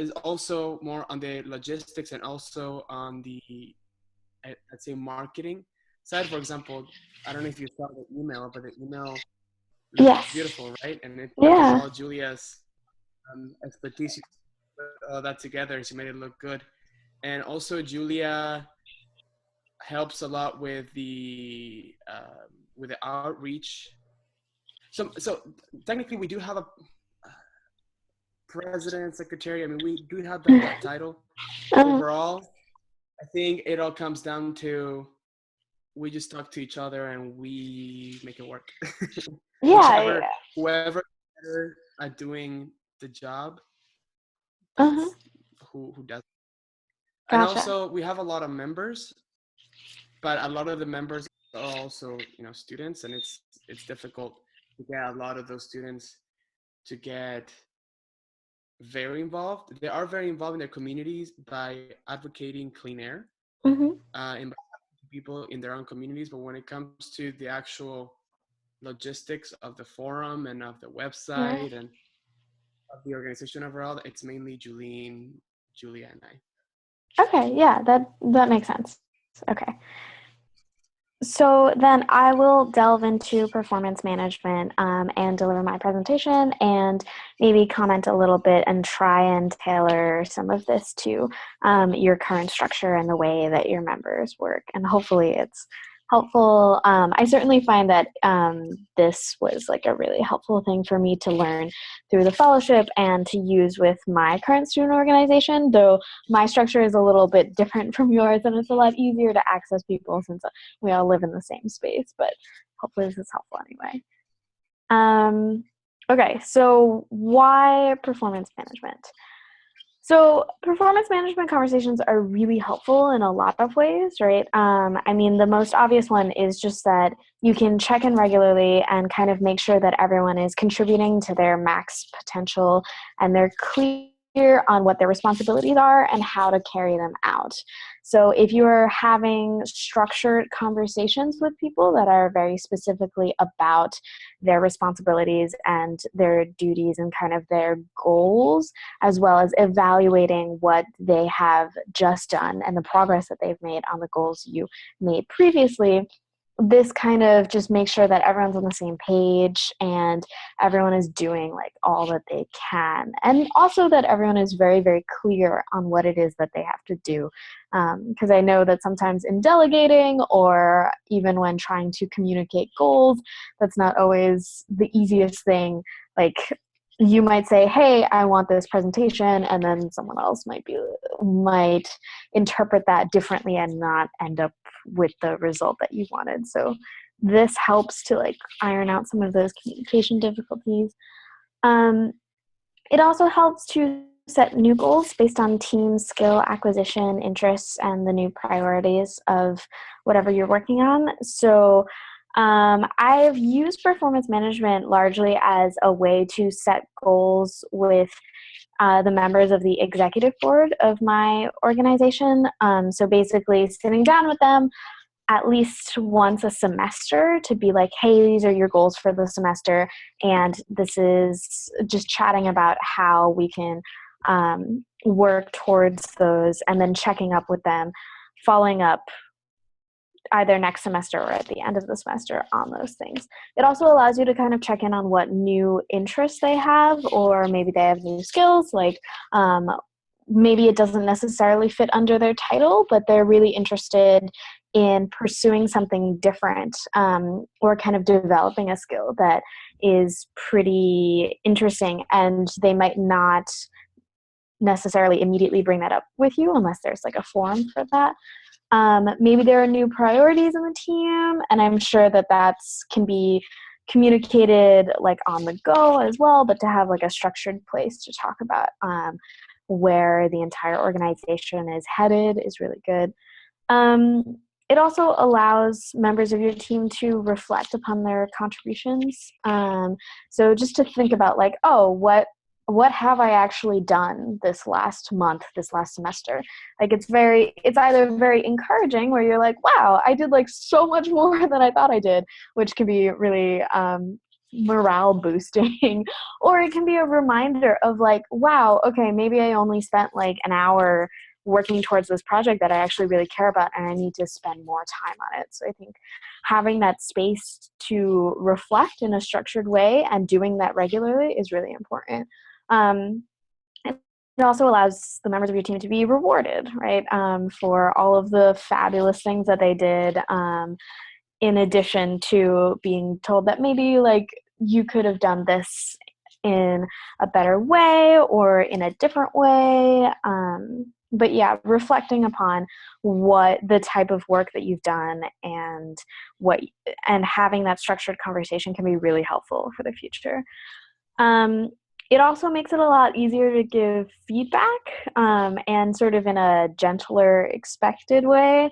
is also more on the logistics and also on the, I'd say, marketing side. For example, I don't know if you saw the email, but the email looks Yes. beautiful, right? And it's Yeah. all Julia's expertise. She put all that together. She made it look good. And also Julia helps a lot with the outreach. So technically we do have a president, secretary. I mean, we do have that title. Overall, I think it all comes down to, we just talk to each other and we make it work. Yeah. Whoever is better at doing the job, Uh-huh. who does. Gotcha. And also we have a lot of members, but a lot of the members also, students, and it's difficult to get a lot of those students to get very involved. They are very involved in their communities by advocating clean air, Mm-hmm. and by people in their own communities. But when it comes to the actual logistics of the forum and of the Right. website and of the organization overall, it's mainly Julia, and I. Okay, yeah, that makes sense. Okay. So then I will delve into performance management and deliver my presentation and maybe comment a little bit and try and tailor some of this to your current structure and the way that your members work. And hopefully it's helpful. I certainly find that this was like a really helpful thing for me to learn through the fellowship and to use with my current student organization, though my structure is a little bit different from yours and it's a lot easier to access people since we all live in the same space, but hopefully this is helpful anyway. Okay, so why performance management? So performance management conversations are really helpful in a lot of ways, right? I mean, the most obvious one is just that you can check in regularly and kind of make sure that everyone is contributing to their max potential and they're clear on what their responsibilities are and how to carry them out. So if you're having structured conversations with people that are very specifically about their responsibilities and their duties and kind of their goals, as well as evaluating what they have just done and the progress that they've made on the goals you made previously, this kind of just makes sure that everyone's on the same page and everyone is doing like all that they can. And also that everyone is very, very clear on what it is that they have to do. Because I know that sometimes in delegating or even when trying to communicate goals, that's not always the easiest thing. Like you might say, hey, I want this presentation, and then someone else might interpret that differently and not end up with the result that you wanted. So this helps to like iron out some of those communication difficulties. It also helps to set new goals based on team skill acquisition, interests, and the new priorities of whatever you're working on. So I've used performance management largely as a way to set goals with the members of the executive board of my organization. So basically sitting down with them at least once a semester to be like, hey, these are your goals for the semester. And this is just chatting about how we can work towards those and then checking up with them, following up either next semester or at the end of the semester on those things. It also allows you to kind of check in on what new interests they have, or maybe they have new skills, like maybe it doesn't necessarily fit under their title, but they're really interested in pursuing something different or kind of developing a skill that is pretty interesting, and they might not necessarily immediately bring that up with you unless there's like a forum for that. Maybe there are new priorities in the team, and I'm sure that that's can be communicated like on the go as well, but to have like a structured place to talk about where the entire organization is headed is really good. It also allows members of your team to reflect upon their contributions. So just to think about like, oh, what have I actually done this last month, this last semester? Like it's either very encouraging where you're like, wow, I did like so much more than I thought I did, which can be really morale boosting, or it can be a reminder of like, wow, okay, maybe I only spent like an hour working towards this project that I actually really care about and I need to spend more time on it. So I think having that space to reflect in a structured way and doing that regularly is really important. It also allows the members of your team to be rewarded, right, for all of the fabulous things that they did, in addition to being told that maybe like you could have done this in a better way or in a different way. But yeah, reflecting upon what the type of work that you've done and having that structured conversation can be really helpful for the future. It also makes it a lot easier to give feedback and sort of in a gentler, expected way.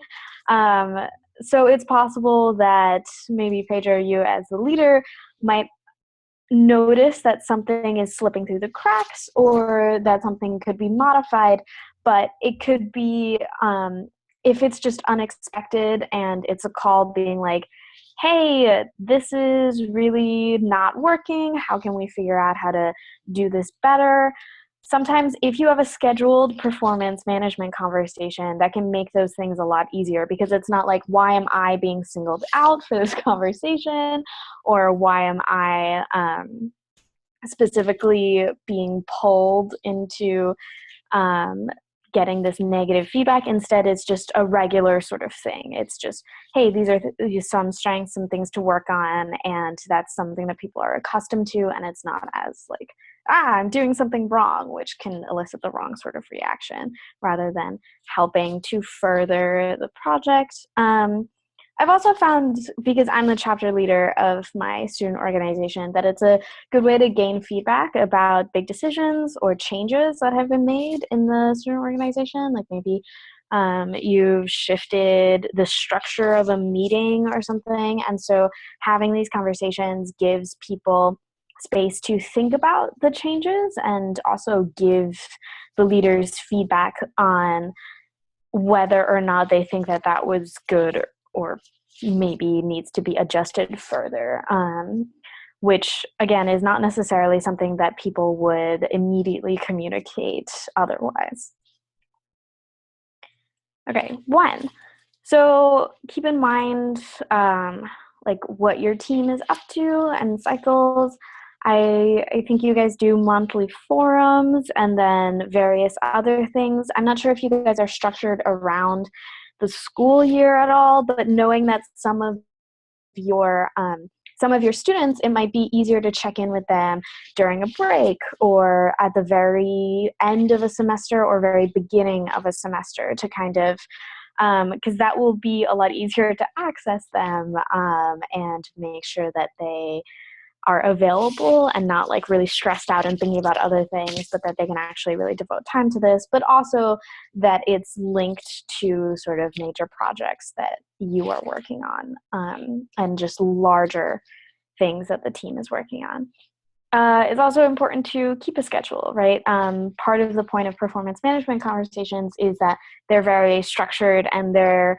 so it's possible that maybe Pedro, you as the leader might notice that something is slipping through the cracks or that something could be modified, but it could be, if it's just unexpected and it's a call being like, hey, this is really not working. How can we figure out how to do this better? Sometimes if you have a scheduled performance management conversation, that can make those things a lot easier, because it's not like, why am I being singled out for this conversation? Or why am I specifically being pulled into getting this negative feedback? Instead, it's just a regular sort of thing. It's just, hey, these are some strengths, some things to work on, and that's something that people are accustomed to, and it's not as like, I'm doing something wrong, which can elicit the wrong sort of reaction, rather than helping to further the project. I've also found, because I'm the chapter leader of my student organization, that it's a good way to gain feedback about big decisions or changes that have been made in the student organization. Like maybe you've shifted the structure of a meeting or something. And so having these conversations gives people space to think about the changes and also give the leaders feedback on whether or not they think that that was good or maybe needs to be adjusted further, which again is not necessarily something that people would immediately communicate otherwise. Okay, 1. So keep in mind like what your team is up to and cycles. I think you guys do monthly forums and then various other things. I'm not sure if you guys are structured around the school year at all, but knowing that some of your students, it might be easier to check in with them during a break or at the very end of a semester or very beginning of a semester to kind of, because that will be a lot easier to access them and make sure that they are available and not like really stressed out and thinking about other things, but that they can actually really devote time to this, but also that it's linked to sort of major projects that you are working on and just larger things that the team is working on. It's also important to keep a schedule, right? Part of the point of performance management conversations is that they're very structured and they're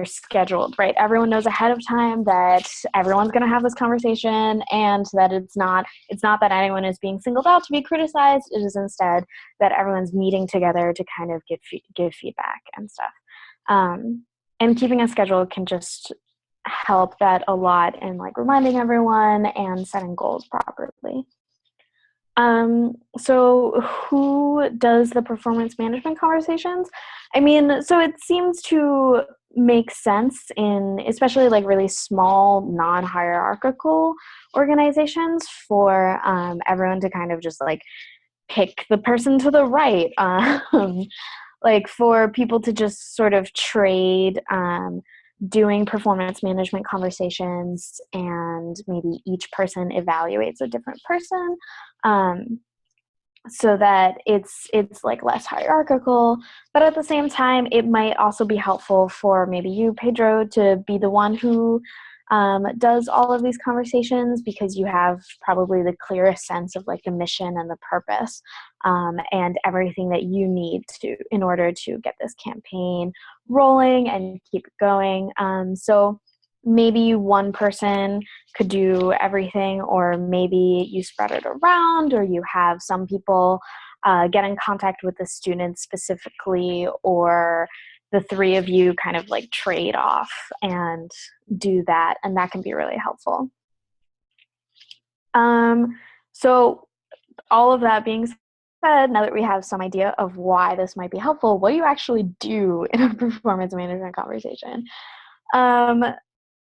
scheduled, right? Everyone knows ahead of time that everyone's going to have this conversation, and that it's not that anyone is being singled out to be criticized. It is instead that everyone's meeting together to kind of give feedback and stuff. And keeping a schedule can just help that a lot in like reminding everyone and setting goals properly. So who does the performance management conversations? I mean, so it seems to make sense in especially like really small, non-hierarchical organizations for everyone to kind of just like pick the person to the right. Like for people to just sort of trade doing performance management conversations, and maybe each person evaluates a different person, so that it's like less hierarchical. But at the same time, it might also be helpful for maybe you, Pedro, to be the one who does all of these conversations, because you have probably the clearest sense of like the mission and the purpose and everything that you need to in order to get this campaign rolling and keep it going. So maybe one person could do everything, or maybe you spread it around, or you have some people get in contact with the students specifically, or the 3 of you kind of like trade off and do that, and that can be really helpful. So all of that being said, now that we have some idea of why this might be helpful, what do you actually do in a performance management conversation?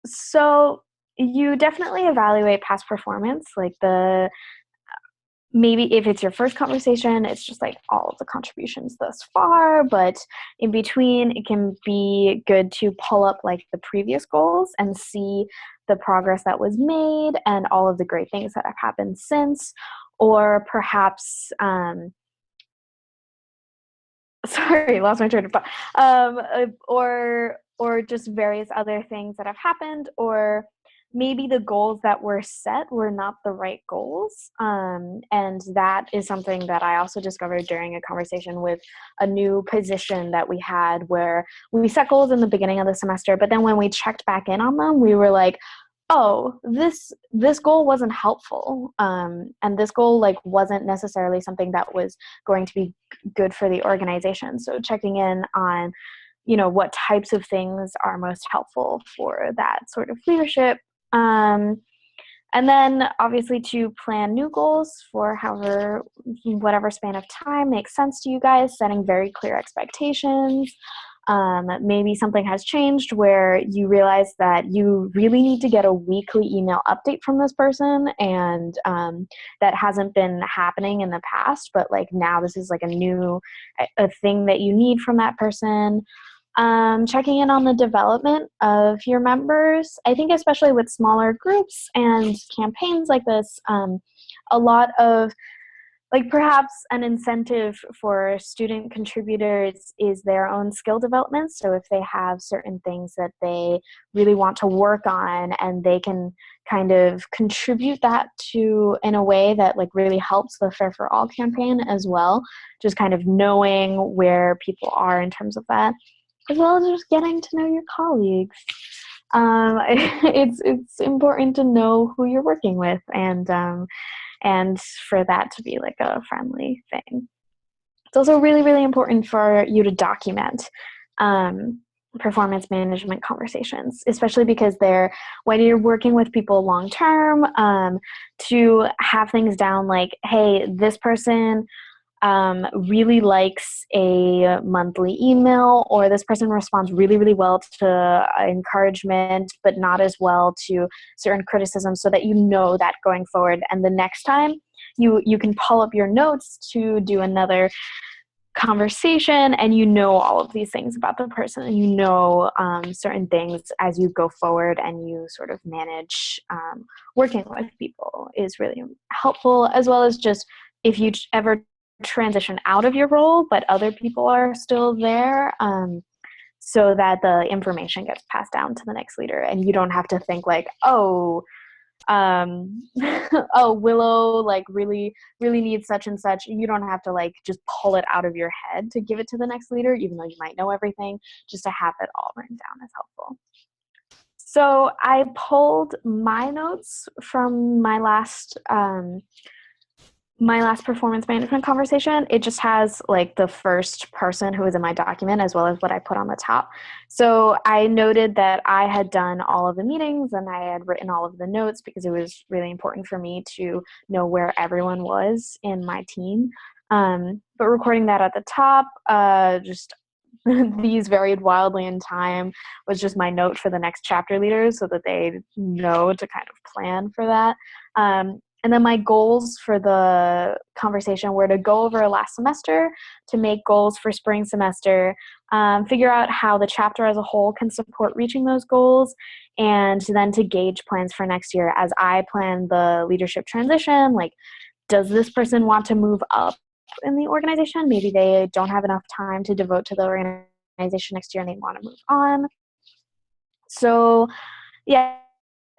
So you definitely evaluate past performance, like maybe if it's your first conversation, it's just like all of the contributions thus far, but in between, it can be good to pull up like the previous goals and see the progress that was made and all of the great things that have happened since, or perhaps, sorry, lost my train of thought, or or just various other things that have happened, or maybe the goals that were set were not the right goals. And that is something that I also discovered during a conversation with a new position that we had, where we set goals in the beginning of the semester, but then when we checked back in on them, we were like, oh, this goal wasn't helpful. And this goal like wasn't necessarily something that was going to be good for the organization. So checking in on, what types of things are most helpful for that sort of leadership. And then obviously to plan new goals for whatever span of time makes sense to you guys, setting very clear expectations. Maybe something has changed where you realize that you really need to get a weekly email update from this person, and that hasn't been happening in the past, but like now this is like a thing that you need from that person. Checking in on the development of your members. I think especially with smaller groups and campaigns like this, a lot of like perhaps an incentive for student contributors is their own skill development. So if they have certain things that they really want to work on, and they can kind of contribute that to in a way that like really helps the Fair for All campaign as well, just kind of knowing where people are in terms of that, as well as just getting to know your colleagues. It's important to know who you're working with, and for that to be like a friendly thing. It's also really, really important for you to document performance management conversations, especially because when you're working with people long term, to have things down like, hey, this person really likes a monthly email, or this person responds really, really well to encouragement, but not as well to certain criticism, so that you know that going forward. And the next time you can pull up your notes to do another conversation, and all of these things about the person, and certain things as you go forward, and you sort of manage working with people is really helpful, as well as just if you ever transition out of your role but other people are still there, so that the information gets passed down to the next leader, and you don't have to think like, oh, Willow like really, really needs such and such. You don't have to like just pull it out of your head to give it to the next leader, even though you might know everything. Just to have it all written down is helpful. So I pulled my notes from my last performance management conversation. It just has like the first person who was in my document, as well as what I put on the top. So I noted that I had done all of the meetings and I had written all of the notes, because it was really important for me to know where everyone was in my team. But recording that at the top, just these varied wildly in time, was just my note for the next chapter leaders, so that they know to kind of plan for that. And then my goals for the conversation were to go over last semester, to make goals for spring semester, figure out how the chapter as a whole can support reaching those goals, and then to gauge plans for next year as I plan the leadership transition. Like, does this person want to move up in the organization? Maybe they don't have enough time to devote to the organization next year and they want to move on. So, yeah.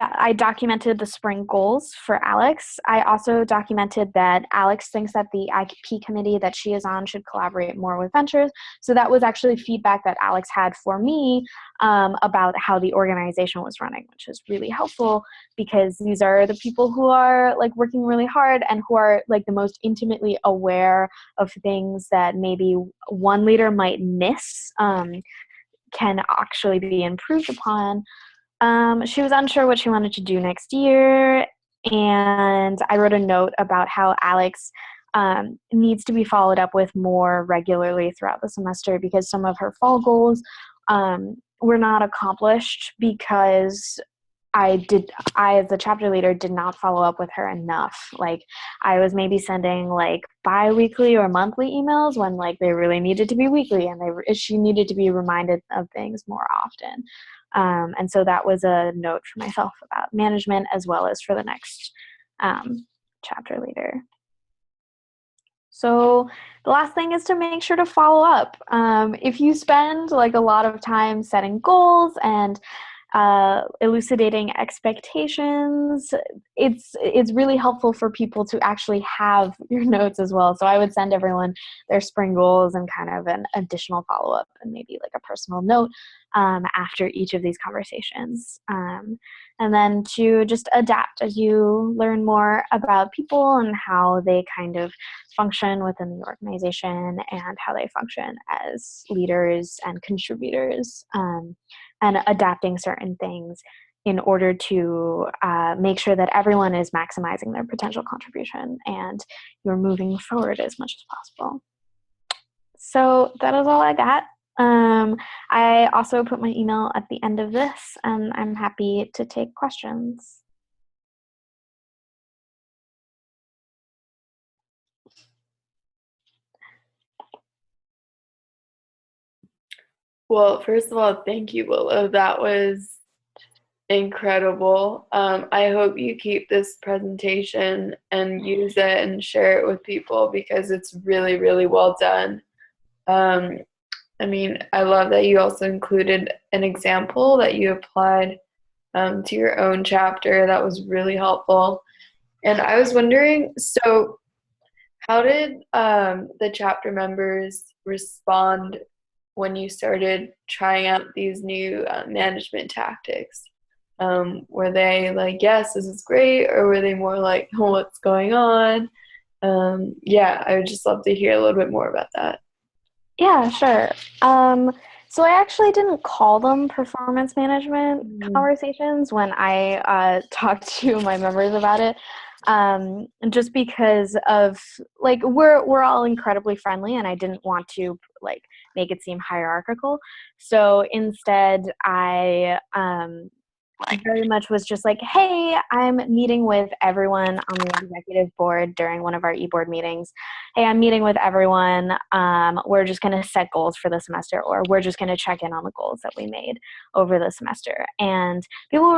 I documented the spring goals for Alex. I also documented that Alex thinks that the IP committee that she is on should collaborate more with ventures. So that was actually feedback that Alex had for me about how the organization was running, which is really helpful, because these are the people who are like working really hard and who are like the most intimately aware of things that maybe one leader might miss, can actually be improved upon. She was unsure what she wanted to do next year, and I wrote a note about how Alex needs to be followed up with more regularly throughout the semester, because some of her fall goals were not accomplished because I, as the chapter leader, did not follow up with her enough. Like, I was maybe sending like bi-weekly or monthly emails when like they really needed to be weekly, and she needed to be reminded of things more often. And so that was a note for myself about management, as well as for the next chapter leader. So the last thing is to make sure to follow up. If you spend like a lot of time setting goals and elucidating expectations, it's really helpful for people to actually have your notes as well. So I would send everyone their spring goals and kind of an additional follow-up and maybe like a personal note after each of these conversations. And then to just adapt as you learn more about people and how they kind of function within the organization and how they function as leaders and contributors, and adapting certain things in order to make sure that everyone is maximizing their potential contribution and you're moving forward as much as possible. So that is all I got. I also put my email at the end of this, and I'm happy to take questions. Well, first of all, thank you, Willow. That was incredible. I hope you keep this presentation and use it and share it with people because it's really, really well done. I mean, I love that you also included an example that you applied to your own chapter. That was really helpful. And I was wondering, so how did the chapter members respond when you started trying out these new management tactics? Were they like, yes, this is great, or were they more like, oh, what's going on? Yeah, I would just love to hear a little bit more about that. Yeah, sure. So I actually didn't call them performance management conversations when I talked to my members about it, just because of like we're all incredibly friendly, and I didn't want to like make it seem hierarchical. So instead, I very much was just like, hey, I'm meeting with everyone on the executive board during one of our e-board meetings. Hey, I'm meeting with everyone. We're just going to set goals for the semester, or we're just going to check in on the goals that we made over the semester. And people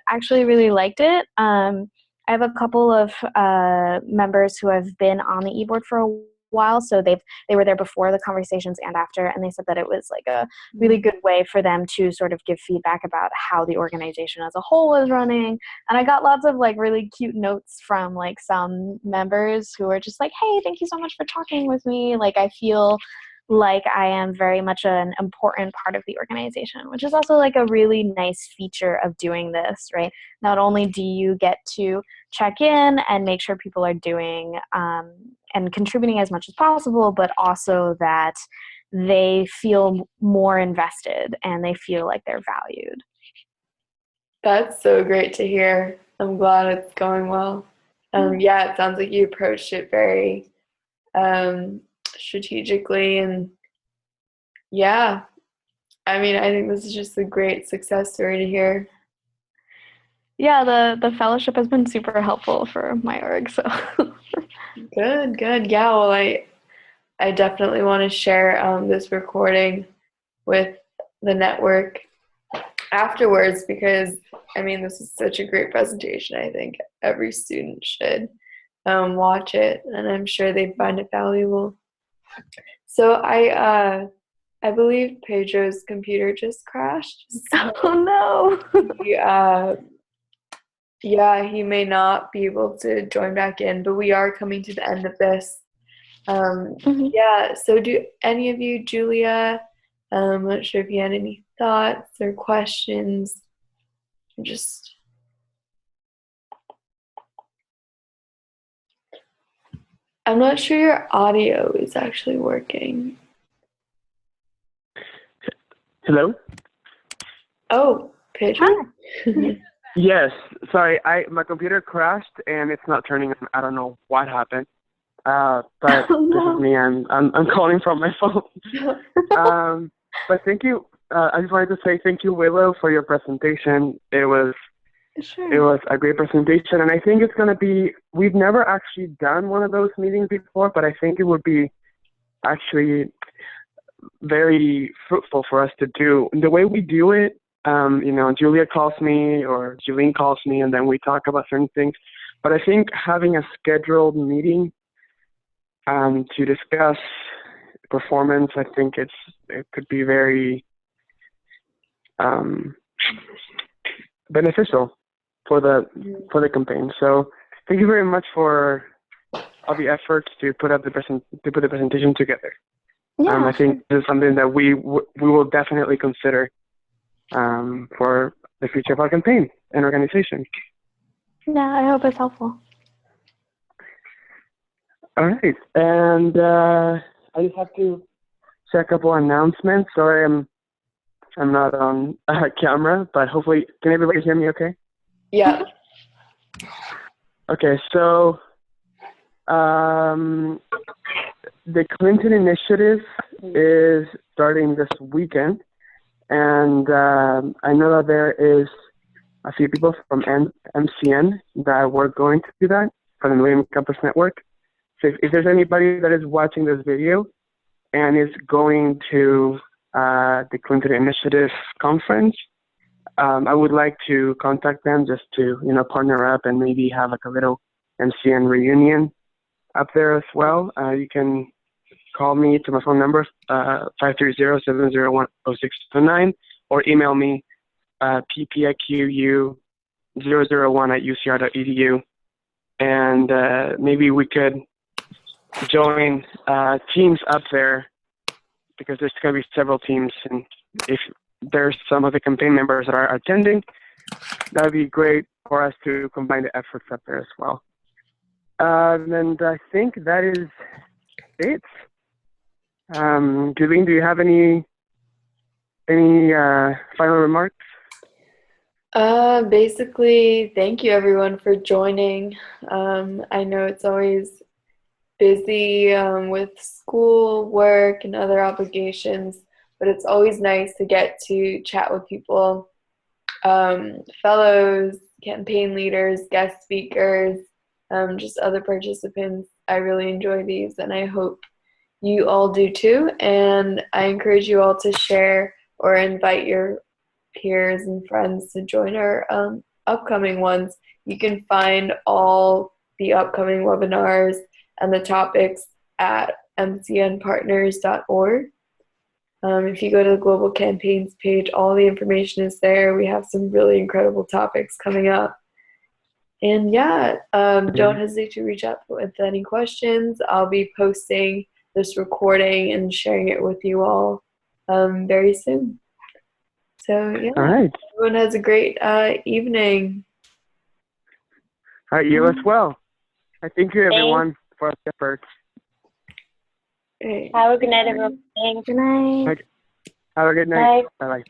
actually really liked it. I have a couple of members who have been on the e-board for a while, so they were there before the conversations and after, and they said that it was like a really good way for them to sort of give feedback about how the organization as a whole was running. And I got lots of like really cute notes from like some members who were just like, hey, thank you so much for talking with me, like I feel like I am very much an important part of the organization, which is also like a really nice feature of doing this, right? Not only do you get to check in and make sure people are doing and contributing as much as possible, but also that they feel more invested and they feel like they're valued. That's so great to hear. I'm glad it's going well. Yeah, it sounds like you approached it very strategically, and yeah, I mean, I think this is just a great success story to hear. Yeah, the fellowship has been super helpful for my org, so. Good. Yeah, well, I definitely want to share this recording with the network afterwards because, I mean, this is such a great presentation. I think every student should watch it, and I'm sure they'd find it valuable. So I believe Pedro's computer just crashed. So oh no! he may not be able to join back in, but we are coming to the end of this. Yeah, so do any of you, Julia, I'm not sure if you had any thoughts or questions. I'm not sure your audio is actually working. Hello? Oh, Pedro? Yes, sorry, my computer crashed and it's not turning on. I don't know what happened. But this is me. I'm calling from my phone. But thank you. I just wanted to say thank you, Willow, for your presentation. It was a great presentation, and I think it's gonna be. We've never actually done one of those meetings before, but I think it would be actually very fruitful for us to do. The way we do it, Julia calls me or Julene calls me, and then we talk about certain things. But I think having a scheduled meeting to discuss performance. I think it could be very beneficial for the campaign. So thank you very much for all the efforts to put the presentation together. Yeah. I think this is something that we will definitely consider for the future of our campaign and organization. Yeah, I hope it's helpful. All right, and I just have to share a couple announcements. Sorry, I'm not on camera, but hopefully, can everybody hear me okay? Yeah. Okay, so the Clinton Initiative is starting this weekend, and I know that there is a few people from MCN that were going to do that, from the Millennium Campus Network. So if there's anybody that is watching this video and is going to the Clinton Initiative conference, I would like to contact them just to, partner up and maybe have like a little MCN reunion up there as well. You can call me to my phone number, 530-701-0629, or email me, ppiqu001@ucr.edu. And maybe we could join teams up there, because there's going to be several teams. And if there's some of the campaign members that are attending, that would be great for us to combine the efforts up there as well. And I think that is it. Julie, do you have any final remarks? Basically, thank you everyone for joining. I know it's always busy with school, work, and other obligations, but it's always nice to get to chat with people, fellows, campaign leaders, guest speakers, just other participants. I really enjoy these, and I hope you all do too. And I encourage you all to share or invite your peers and friends to join our upcoming ones. You can find all the upcoming webinars and the topics at mcnpartners.org. If you go to the Global Campaigns page, all the information is there. We have some really incredible topics coming up. And yeah, don't hesitate to reach out with any questions. I'll be posting this recording and sharing it with you all very soon. So yeah, all right. Everyone has a great evening. All right, you as well. I thank you everyone for the efforts. Great. Have a good night, everyone. Good night. Have a good night. Bye-bye.